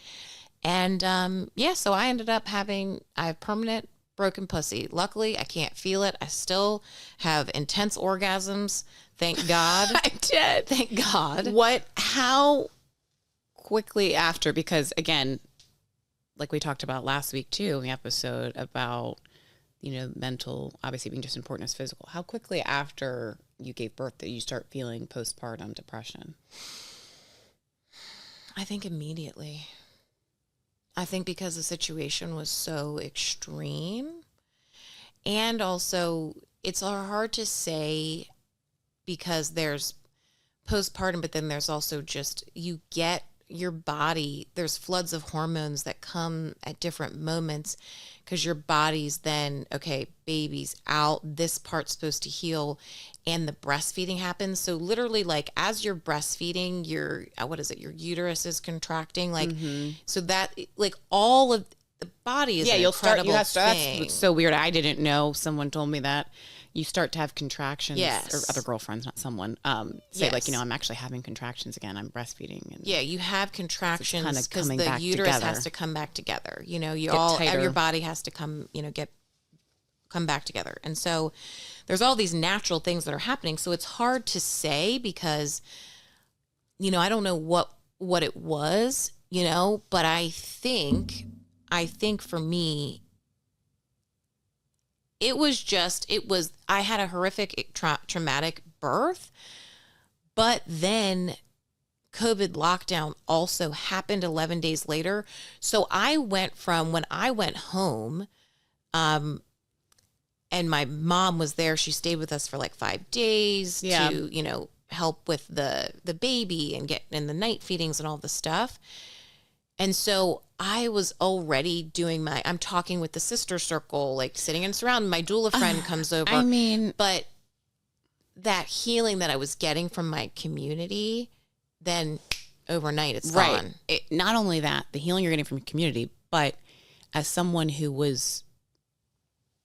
And so I ended up I have permanent broken pussy. Luckily, I can't feel it. I still have intense orgasms. Thank God. I did. Thank God. How quickly after, because again, like we talked about last week too, in the episode about, mental obviously being just as important as physical. How quickly after you gave birth did you start feeling postpartum depression? I think immediately. I think because the situation was so extreme. And also, it's hard to say because there's postpartum, but then there's also just, you get your body, there's floods of hormones that come at different moments because your body's then, okay, baby's out, this part's supposed to heal, and the breastfeeding happens. So literally, like, as you're breastfeeding, your uterus is contracting, like, so that, like, all of the body is Yeah, an you'll start. incredible That's thing. what's so weird. I didn't know. Someone told me that you start to have contractions, Yes. or other girlfriends, not someone, say like, Yes. I'm actually having contractions again. I'm breastfeeding, and Yeah, you have contractions kinda because coming the back uterus together. has to come back together. You know, Get tighter. your body has to come, come back together. And so there's all these natural things that are happening. So it's hard to say because, I don't know what it was, but I think for me, I had a horrific traumatic birth, but then COVID lockdown also happened 11 days later. So I went from when I went home, and my mom was there, she stayed with us for like 5 days Yeah. to, help with the baby and get in the night feedings and all the stuff. And so I was already doing I'm talking with the sister circle, like sitting in surround. My doula friend comes over. I mean, But that healing that I was getting from my community, then overnight it's right. gone. Not only that, the healing you're getting from your community, but as someone who was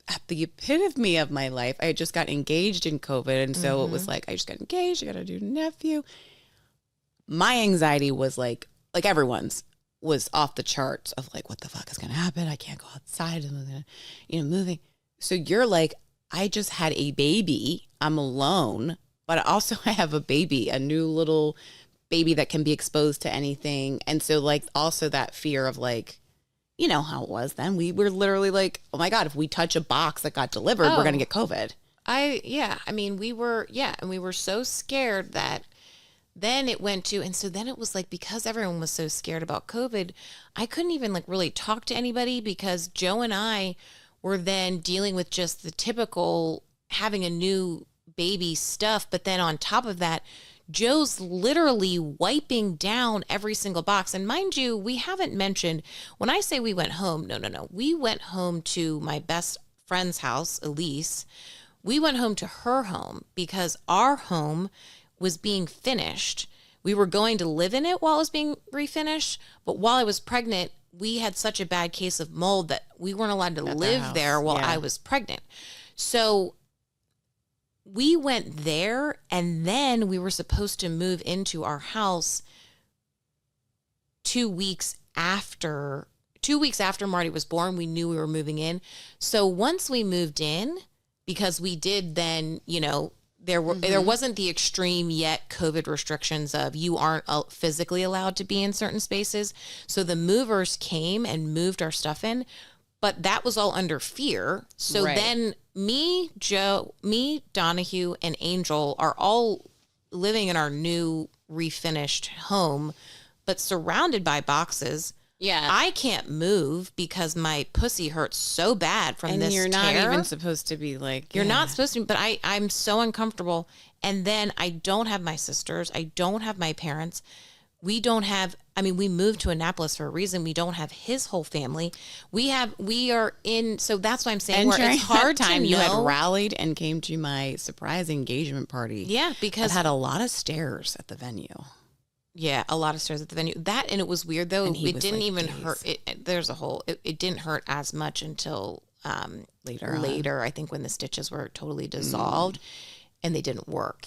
at the epitome of my life, I had just got engaged in COVID. And so it was like, I just got engaged. I got a new nephew. My anxiety was like everyone's was off the charts of like, what the fuck is going to happen? I can't go outside. And, moving. So you're like, I just had a baby. I'm alone, but also I have a baby, a new little baby that can be exposed to anything. And so like also that fear of like, you know how it was then. We were literally like, oh my God, if we touch a box that got delivered, we're going to get COVID. And we were so scared that then it went to, and so then it was like, because everyone was so scared about COVID, I couldn't even like really talk to anybody because Joe and I were then dealing with just the typical having a new baby stuff. But then on top of that, Joe's literally wiping down every single box. And mind you, we haven't mentioned, when I say we went home, no. We went home to my best friend's house, Elise. We went home to her home because our home was being finished. We were going to live in it while it was being refinished. But while I was pregnant, we had such a bad case of mold that we weren't allowed to live there while I was pregnant. So we went there, and then we were supposed to move into our house 2 weeks after Marty was born. We knew we were moving in. So once we moved in, because we did then, there wasn't the extreme yet COVID restrictions of you aren't physically allowed to be in certain spaces. So the movers came and moved our stuff in, but that was all under fear. So then me, Joe, Donahue, and Angel are all living in our new refinished home, but surrounded by boxes. Yeah. I can't move because my pussy hurts so bad from this you're tear. not even supposed to be like, You're not supposed to, but I'm so uncomfortable. And then I don't have my sisters. I don't have my parents. We moved to Annapolis for a reason. We don't have his whole family. So that's why I'm saying and where during it's hard that time to you had know. rallied and came to my surprise engagement party. Yeah, It because had a lot of stairs at the venue. yeah, a lot of stairs at the venue. That, and it was weird though. And he It was, didn't like, even days. hurt. It didn't hurt as much until Later on. later, I think, when the stitches were totally dissolved and they didn't work,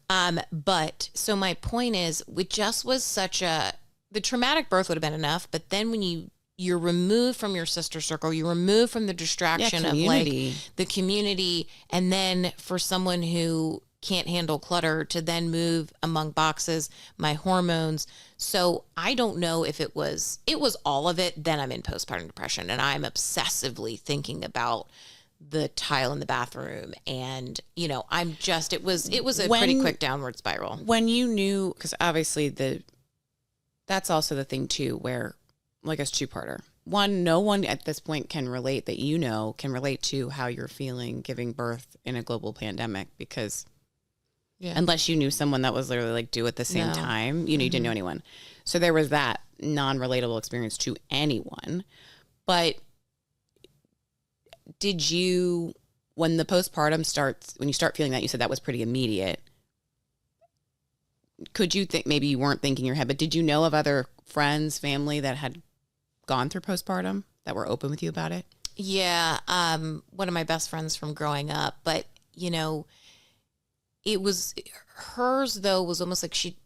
But so my point is, it just was the traumatic birth would have been enough, but then when you're removed from your sister circle, you're removed from the distraction of like the community, and then for someone who can't handle clutter to then move among boxes, my hormones. So I don't know if it was all of it. Then I'm in postpartum depression and I'm obsessively thinking about the tile in the bathroom. And, I'm just, it was a pretty quick downward spiral. When you knew, because obviously that's also the thing too, where like it's two-parter. One, no one at this point can relate can relate to how you're feeling giving birth in a global pandemic, because unless you knew someone that was literally like due at the same time, you didn't know anyone. So there was that non-relatable experience to anyone. But did you, when the postpartum starts, when you start feeling that, you said that was pretty immediate. Could you think, maybe you weren't thinking in your head, but did you know of other friends, family that had gone through postpartum that were open with you about it? Yeah. One of my best friends from growing up, but you know, it was hers though, was almost like she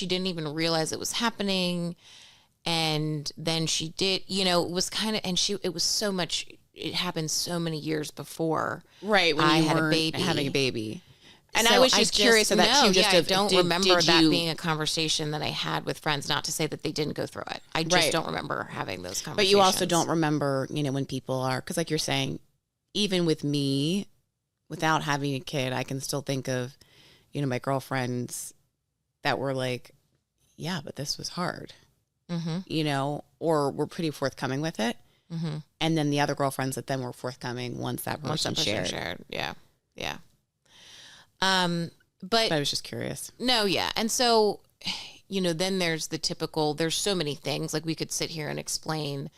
didn't even realize it was happening. And then she did, you know, it was kind of, and it was so much, it happened so many years before. Right. When I you had a weren't baby. having a baby. And So I was just curious of that no, too. Just I of, don't did- remember did that you- being a conversation that I had with friends. Not to say that they didn't go through it. I just Right. don't remember having those conversations. But you also don't remember, you know, when people are, because like you're saying, even with me, without having a kid, I can still think of, you know, my girlfriends that were like, yeah, but this was hard, Mm-hmm. you know, or were pretty forthcoming with it. Mm-hmm. And then the other girlfriends that then were forthcoming once that person shared. Yeah. Yeah. But I was just curious. No, yeah. And so, you know, then there's the typical, there's so many things. Like we could sit here and explain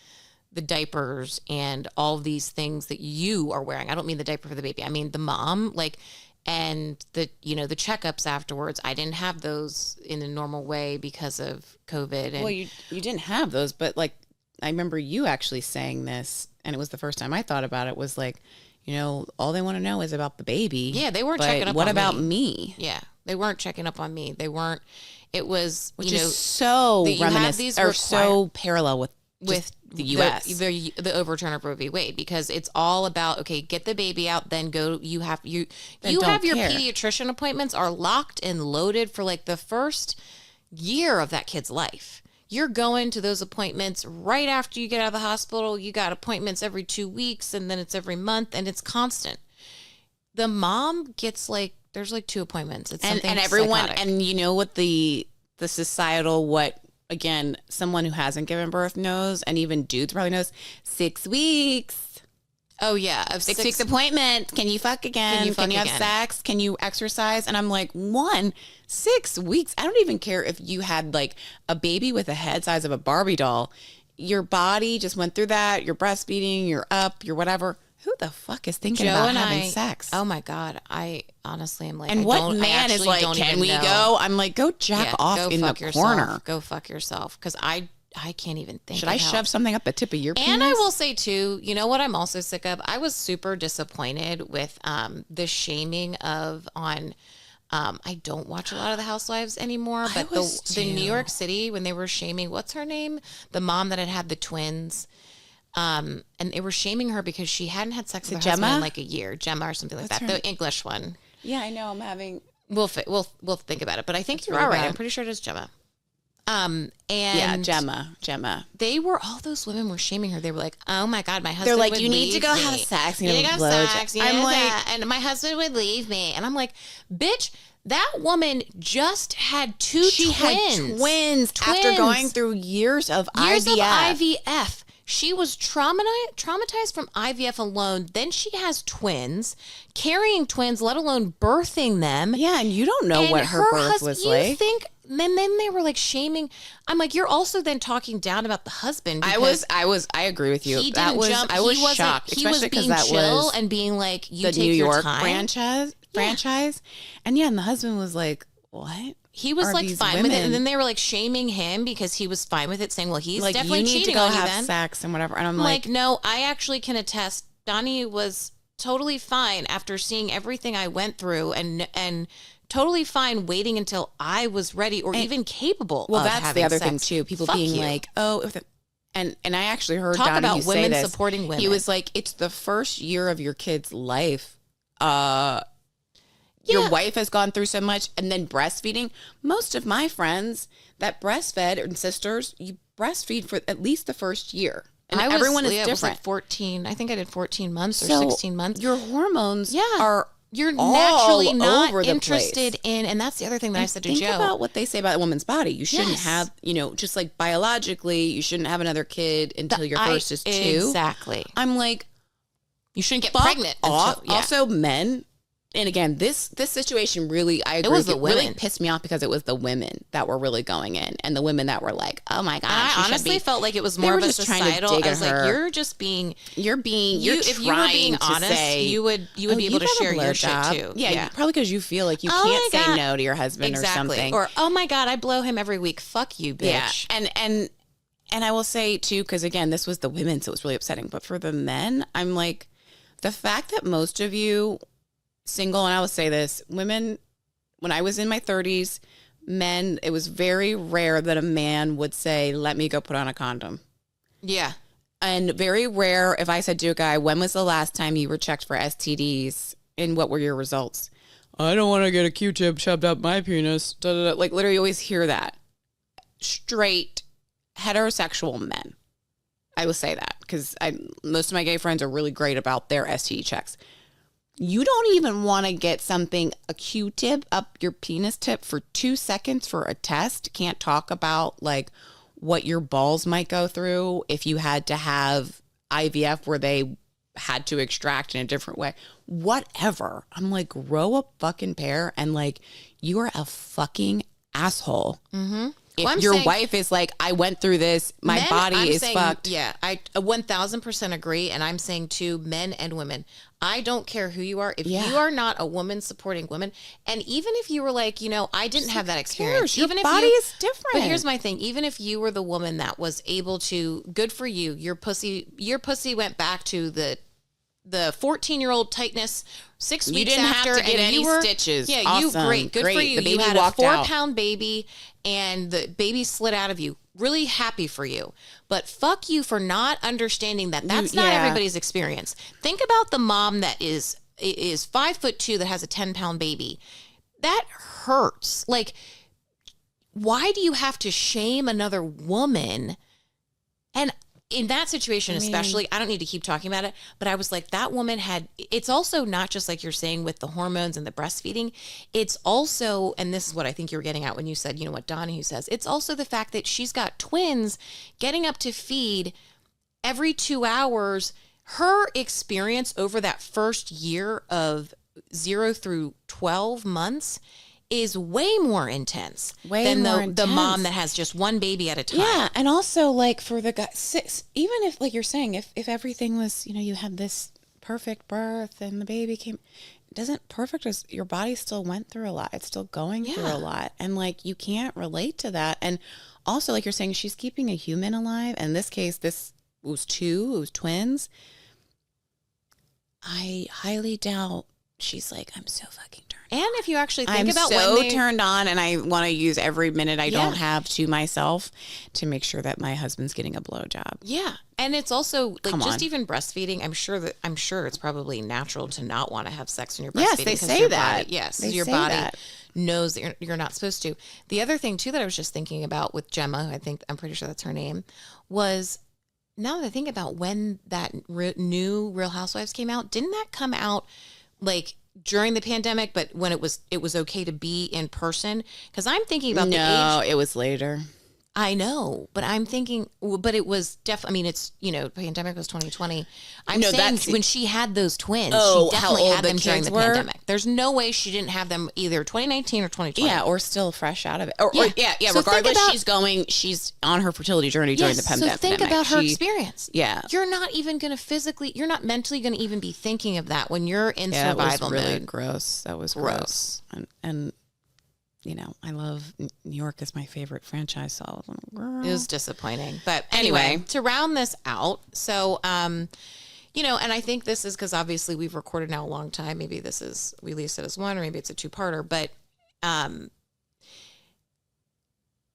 the diapers and all of these things that you are wearing. I don't mean the diaper for the baby. I mean the mom, like, and the, you know, the checkups afterwards. I didn't have those in a normal way because of COVID. And Well, you didn't have those, but like, I remember you actually saying this, and it was the first time I thought about it, was like, you know, all they want to know is about the baby. yeah, they weren't But checking up what on about me. me? Yeah. They weren't checking up on me. They weren't, it was, Which you know, is so that you have reminiscent these or so parallel with with the U.S. the overturn of Roe v. Wade, because it's all about, okay, get the baby out, then go. You have Then you don't have your care. pediatrician appointments are locked and loaded for like the first year of that kid's life. You're going to those appointments right after you get out of the hospital. You got appointments every 2 weeks, and then it's every month, and it's constant. The mom gets like, there's like 2 appointments. It's something and everyone psychotic. and you know what the societal, what again, someone who hasn't given birth knows, and even dudes probably knows, 6 weeks. oh yeah, of 6 weeks appointment. Can you fuck again? Can you fuck have again? sex? Can you exercise? And I'm like, 6 weeks. I don't even care if you had like a baby with a head size of a Barbie doll. Your body just went through that. You're breastfeeding. You're up. You're whatever. Who the fuck is thinking Joe about and having I, sex? Oh my God. I honestly am like, and I what don't- I man is actually like, don't can even we know. go? I'm like, go jack Yeah, off go in the fuck yourself. corner. Go fuck yourself. Because I can't even think. Should of I how- shove something up the tip of your penis? And I will say too, you know what I'm also sick of? I was super disappointed with the shaming of on. I don't watch a lot of the Housewives anymore, but was the New too. York City, when they were shaming, what's her name? The mom that had the twins. And they were shaming her because she hadn't had sex with her husband Gemma? in like a year. Gemma or something like What's that. her The English one. Yeah, I know. I'm having. We'll think about it, but I think you're really all right. bad. I'm pretty sure it is Gemma. And Yeah, Gemma. they were, all those women were shaming her. They were like, "Oh my God, my husband." They're like, would you need to leave go me. have sex. You need to have go a have blowjob." sex. You I'm need like, that, and my husband would leave me. And I'm like, bitch, that woman just had two she twins. had twins after Twins. going through years of Years IVF. of IVF. She was traumatized from IVF alone. Then she has twins, carrying twins, let alone birthing them. Yeah, and you don't know And what her birth was you like. think? Then they were like shaming. I'm like, you're also then talking down about the husband. I agree with you. He That didn't was, jump. I was he wasn't, shocked, He was especially because being that chill was and being like, you the take New your York time. franchise. And yeah, and the husband was like, what? He was are like these fine with it, women? and then they were like shaming him because he was fine with it, saying, "Well, he's Like, definitely you need cheating to go on you." have Then sex and whatever. And I'm I'm like, like, no, I actually can attest. Donnie was totally fine after seeing everything I went through, and totally fine waiting until I was ready or even capable. well, of that's having the other thing sex. too. People Fuck being you. like, oh, and I actually heard Talk Donnie about say women this. supporting women. He was like, it's the first year of your kid's life. Yeah. Your wife has gone through so much, and then breastfeeding. Most of my friends that breastfed and sisters, you breastfeed for at least the first year, and everyone is it was different. like 14. I think I did 14 months or So 16 months. Your hormones, Yeah. are You're all naturally not over the interested place. in, and that's the other thing that I said to Think Joe. about what they say about a woman's body. You shouldn't Yes. have, just like biologically, you shouldn't have another kid until your first is 2. Exactly. I'm like, You shouldn't get fuck pregnant. off. Until, yeah. Also, men. And again, this situation really, I agree, was with the you, really women. pissed me off because it was the women that were really going in, and the women that were like, "Oh my god!" And I she should honestly be- felt like it was They more were of a just trying to societal. dig I at was like, her. you're just being. you're If you were being honest, you would be able to share your shit too. Yeah, probably because you feel like you Oh can't my say God. no to your husband Exactly. or something. Or oh my god, I blow him every week. Fuck you, bitch. yeah, And I will say too, because again, this was the women, so it was really upsetting. But for the men, I'm like, the fact that most of you single, and I will say this, women, when I was in my 30s, men, it was very rare that a man would say, let me go put on a condom. Yeah. And very rare if I said to a guy, when was the last time you were checked for STDs and what were your results? I don't want to get a Q-tip shoved up my penis. Da, da, da. Like literally you always hear that. Straight heterosexual men. I will say that because most of my gay friends are really great about their STD checks. You don't even want to get something, a Q-tip up your penis tip for 2 seconds for a test. Can't talk about like what your balls might go through if you had to have IVF where they had to extract in a different way. Whatever. I'm like, grow a fucking pair and like, you are a fucking asshole. Mm-hmm. If Well, your wife is like, I went through this, my body is fucked. Yeah, I 1000% agree. And I'm saying to men and women, I don't care who you are. If you are not a woman supporting women, and even if you were like, I didn't have that experience. Your Even if body is different. But here's my thing. Even if you were the woman that was able to, good for you, your pussy went back to the 14-year-old tightness 6 weeks You didn't after, have to get and any you were, stitches. Yeah, Awesome. Good for Great. you. The baby you had walked a out. 4-pound baby, and the baby slid out of you. Really happy for you. But fuck you for not understanding that that's not everybody's experience. Think about the mom that is 5'2" that has a 10-pound baby. That hurts. Like, why do you have to shame another woman? And in that situation, especially, I don't need to keep talking about it, but I was like, that woman it's also not just like you're saying with the hormones and the breastfeeding. It's also, and this is what I think you were getting at when you said, what Donahue says, it's also the fact that she's got twins getting up to feed every 2 hours. Her experience over that first year of 0 through 12 months is way more intense than the mom that has just one baby at a time. Yeah, and also like for the guy, even if like you're saying, if everything was, you had this perfect birth and the baby came, doesn't perfect as your body still went through a lot. It's still going through a lot, and like you can't relate to that. And also, like you're saying, she's keeping a human alive. In this case, this was it was twins. I highly doubt she's like, I'm so fucking turned. And if you actually think I'm about so when they turned on, and I want to use every minute I don't have to myself to make sure that my husband's getting a blowjob. Yeah. And it's also like Come just on. even breastfeeding. I'm sure it's probably natural to not want to have sex when you're Yes, breastfeeding. they 'cause say your that. Body, yes. They Your say body that. knows that you're not supposed to. The other thing too that I was just thinking about with Gemma, I'm pretty sure that's her name, was now that I think about when that new Real Housewives came out, didn't that come out like during the pandemic, but when it was okay to be in person? Because I'm thinking about the age. No, it was later. I know, but I'm thinking, but it was definitely, I mean, it's, pandemic was 2020. I'm No, saying that's- when she had those twins, Oh, she how definitely old had the them during kids the were? pandemic. There's no way she didn't have them either 2019 or 2020. Yeah, or still fresh out of it. Or, Yeah. So think regardless, about- she's on her fertility journey during the pandemic. So think about her experience. Yeah. You're not even going to you're not mentally going to even be thinking of that when you're in Yeah, survival that was really mode. gross. That was gross. And I love New York is my favorite franchise. So I was like, girl. It was disappointing. But anyway, to round this out, so, and I think this is because obviously we've recorded now a long time. Maybe we released it as one, or maybe it's a two-parter, but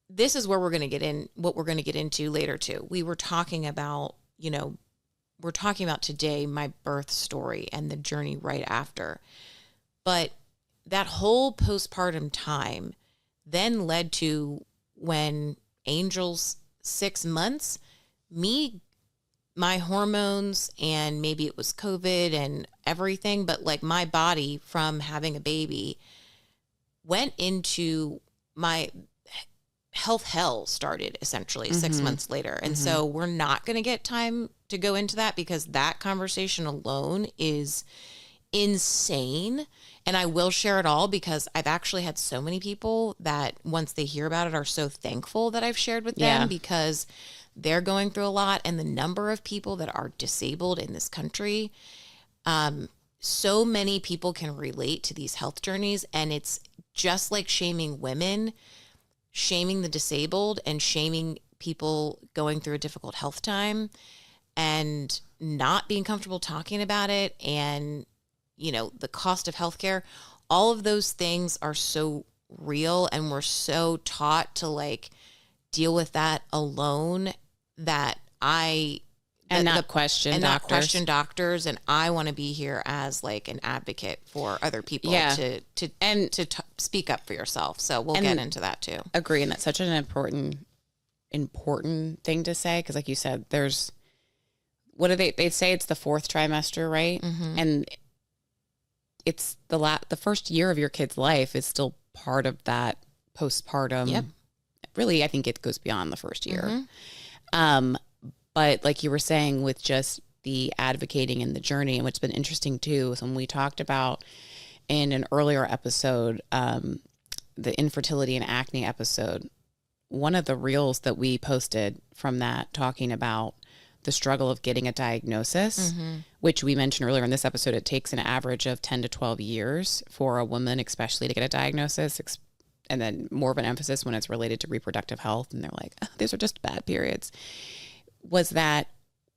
this is where we're going to get in, what we're going to get into later too. We were talking about, we're talking about today, my birth story and the journey right after. But that whole postpartum time then led to when Angel's 6 months, my hormones, and maybe it was COVID and everything, but like my body from having a baby went into my health hell started essentially 6 months later. And so we're not going to get time to go into that because that conversation alone is insane. And I will share it all because I've actually had so many people that once they hear about it are so thankful that I've shared with them because they're going through a lot. And the number of people that are disabled in this country, so many people can relate to these health journeys. And it's just like shaming women, shaming the disabled, and shaming people going through a difficult health time and not being comfortable talking about it, and, you know, the cost of healthcare, all of those things are so real, and we're so taught to like deal with that alone that not question and doctors. not question doctors. And I want to be here as like an advocate for other people to speak up for yourself. So we'll get into that too. Agree. And that's such an important thing to say. Cause like you said, there's, what do they say it's the fourth trimester, right? Mm-hmm. And it's the first year of your kid's life is still part of that postpartum. Yep. Really, I think it goes beyond the first year. Mm-hmm. But like you were saying with just the advocating and the journey, and what's been interesting too, is when we talked about in an earlier episode, the infertility and acne episode, one of the reels that we posted from that talking about the struggle of getting a diagnosis, which we mentioned earlier in this episode, it takes an average of 10 to 12 years for a woman, especially to get a diagnosis, and then more of an emphasis when it's related to reproductive health. And they're like, oh, these are just bad periods. Was that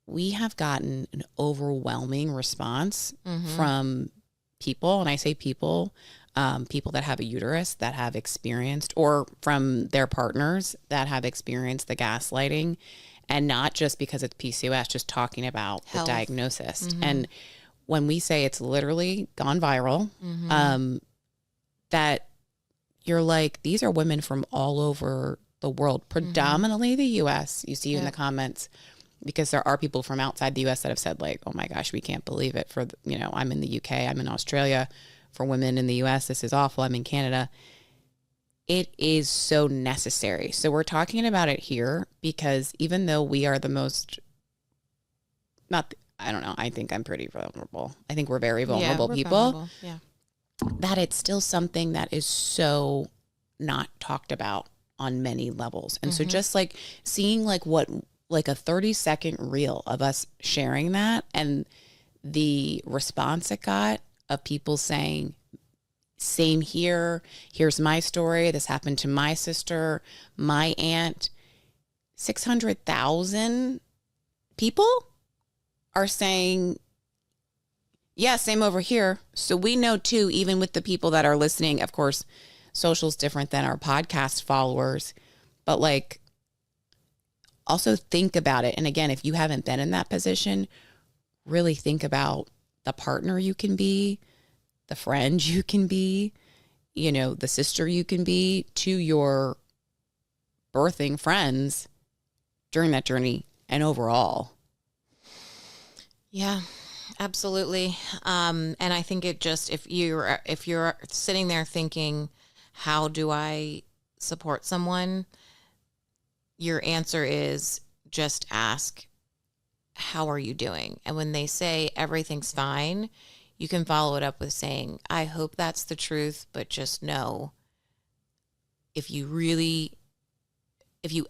we have gotten an overwhelming response from people. And I say people that have a uterus that have experienced, or from their partners that have experienced the gaslighting. And not just because it's PCOS, just talking about the diagnosis. And when we say it's literally gone viral, that you're like, these are women from all over the world, predominantly the U.S. You see in the comments, because there are people from outside the U.S. that have said like, oh my gosh, we can't believe it. For, you know, I'm in the UK, I'm in Australia. For women in the U.S., this is awful. I'm in Canada. It is so necessary. So we're talking about it here because even though we are the most, I don't know, I think I'm pretty vulnerable. I think we're very vulnerable people. Vulnerable. Yeah. That it's still something that is so not talked about on many levels. And so just like seeing like a 30-second reel of us sharing that, and the response it got of people saying, same here. Here's my story. This happened to my sister, my aunt. 600,000 people are saying, yeah, same over here. So we know too, even with the people that are listening, of course, social's different than our podcast followers, but like also think about it. And again, if you haven't been in that position, really think about the partner you can be, the friend you can be, you know, the sister you can be to your birthing friends during that journey and overall. Yeah, absolutely. And I think it just, if you're sitting there thinking, how do I support someone? Your answer is just ask, how are you doing? And when they say everything's fine, you can follow it up with saying, I hope that's the truth, but just know if you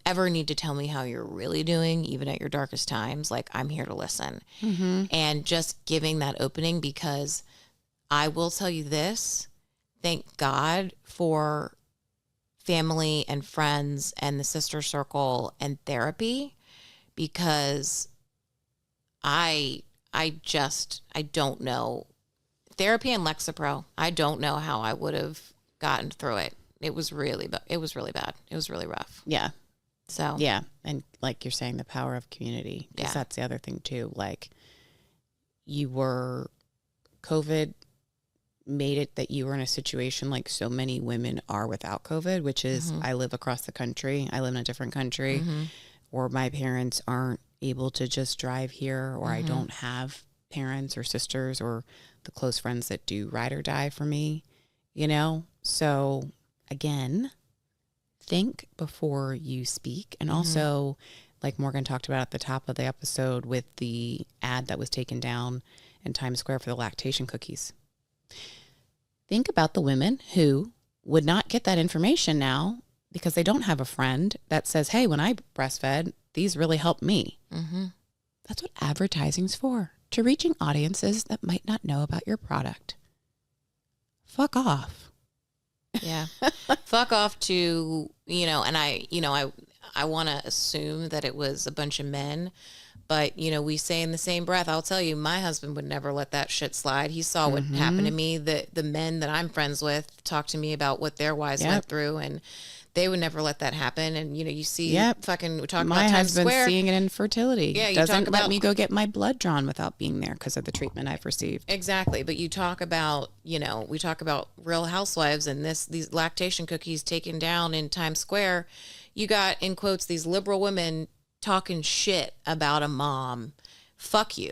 ever need to tell me how you're really doing, even at your darkest times, like I'm here to listen. And just giving that opening, because I will tell you this, thank God for family and friends and the sister circle and therapy, because I don't know. Therapy and Lexapro, I don't know how I would have gotten through it. It was really bad. It was really rough. Yeah. So, yeah. And like you're saying, the power of community, because that's the other thing too. Like COVID made it that you were in a situation like so many women are without COVID, which is I live across the country. I live in a different country or my parents aren't able to just drive here, or I don't have parents or sisters or the close friends that do ride or die for me, you know? So again, think before you speak. And also, like Morgan talked about at the top of the episode with the ad that was taken down in Times Square for the lactation cookies. Think about the women who would not get that information now because they don't have a friend that says, hey, when I breastfed, these really helped me. That's what advertising's for, to reaching audiences that might not know about your product. Fuck off. Yeah. Fuck off to, and I I want to assume that it was a bunch of men. But, you know, we say in the same breath, I'll tell you, my husband would never let that shit slide. He saw what happened to me. The men that I'm friends with talk to me about what their wives went through, and they would never let that happen. And, you know, you see fucking, we talk My about Times husband's Square. seeing it in fertility. Yeah, you doesn't talk let about- me go get my blood drawn without being there because of the treatment I've received. Exactly. But you talk about, you know, we talk about Real Housewives and these lactation cookies taken down in Times Square. You got, in quotes, these liberal women talking shit about a mom. Fuck you.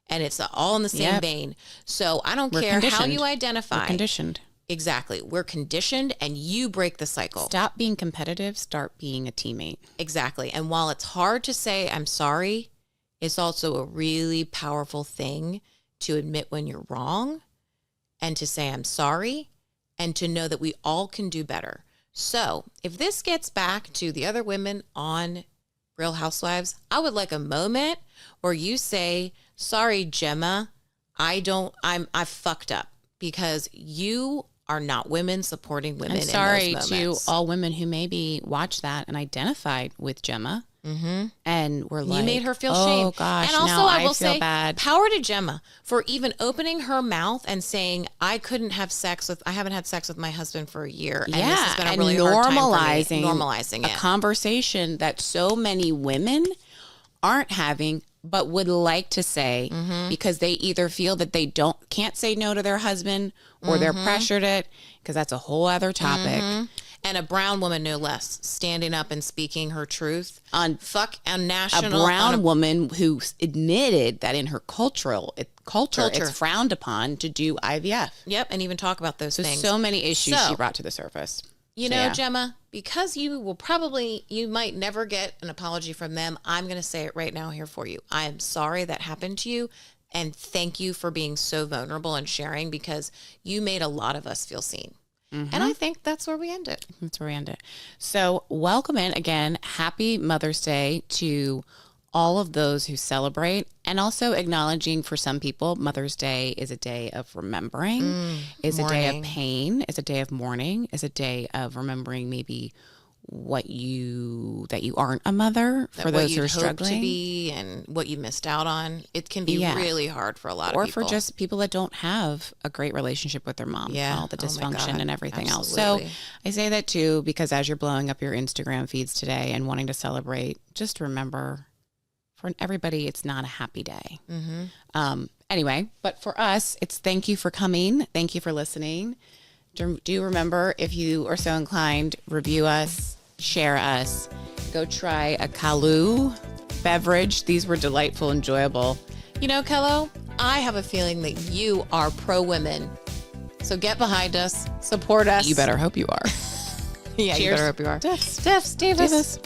And it's all in the same vein. So I don't care how you identify. We're conditioned. Exactly. We're conditioned, and you break the cycle. Stop being competitive. Start being a teammate. Exactly. And while it's hard to say I'm sorry, it's also a really powerful thing to admit when you're wrong and to say I'm sorry and to know that we all can do better. So if this gets back to the other women on Real Housewives, I would like a moment where you say, sorry, Gemma, I fucked up, because you are not women supporting women. I'm sorry in those to moments. all women who maybe watched that and identified with Gemma. And were like, You made her feel oh, shame. gosh, and also now I will feel say bad. power to Gemma for even opening her mouth and saying, I haven't had sex with my husband for a year. And this has been a really hard time for me. Normalizing a it. conversation that so many women aren't having, but would like to say, because they either feel that they can't say no to their husband, or they're pressured it, because that's a whole other topic. And a brown woman, no less, standing up and speaking her truth On national. A brown woman who admitted that in her culture, it's frowned upon to do IVF. Yep, and even talk about those things. So many issues So- she brought to the surface. You So, know, yeah. Gemma, because you might never get an apology from them, I'm going to say it right now here for you. I am sorry that happened to you. And thank you for being so vulnerable and sharing, because you made a lot of us feel seen. And I think that's where we end it. That's where we end it. So welcome in again. Happy Mother's Day to all of those who celebrate, and also acknowledging for some people, Mother's Day is a day of remembering, is a day of mourning. pain, is a day of mourning, is a day of remembering maybe that you aren't a mother, for What those who you'd are hoped struggling. to be and what you missed out on. It can be Yeah. really hard for a lot Or of people. for just people that don't have a great relationship with their mom, Yeah. all the Oh my dysfunction God. and everything else. Absolutely. So I say that too, because as you're blowing up your Instagram feeds today and wanting to celebrate, just remember, for everybody, it's not a happy day. Anyway, but for us, it's thank you for coming. Thank you for listening. Do remember, if you are so inclined, review us, share us, go try a Kalu beverage. These were delightful, enjoyable. You know, Kello, I have a feeling that you are pro women. So get behind us, support us. You better hope you are. Yeah, you Cheers. better hope you are. Tiffs. Tiffs, Davis. Davis.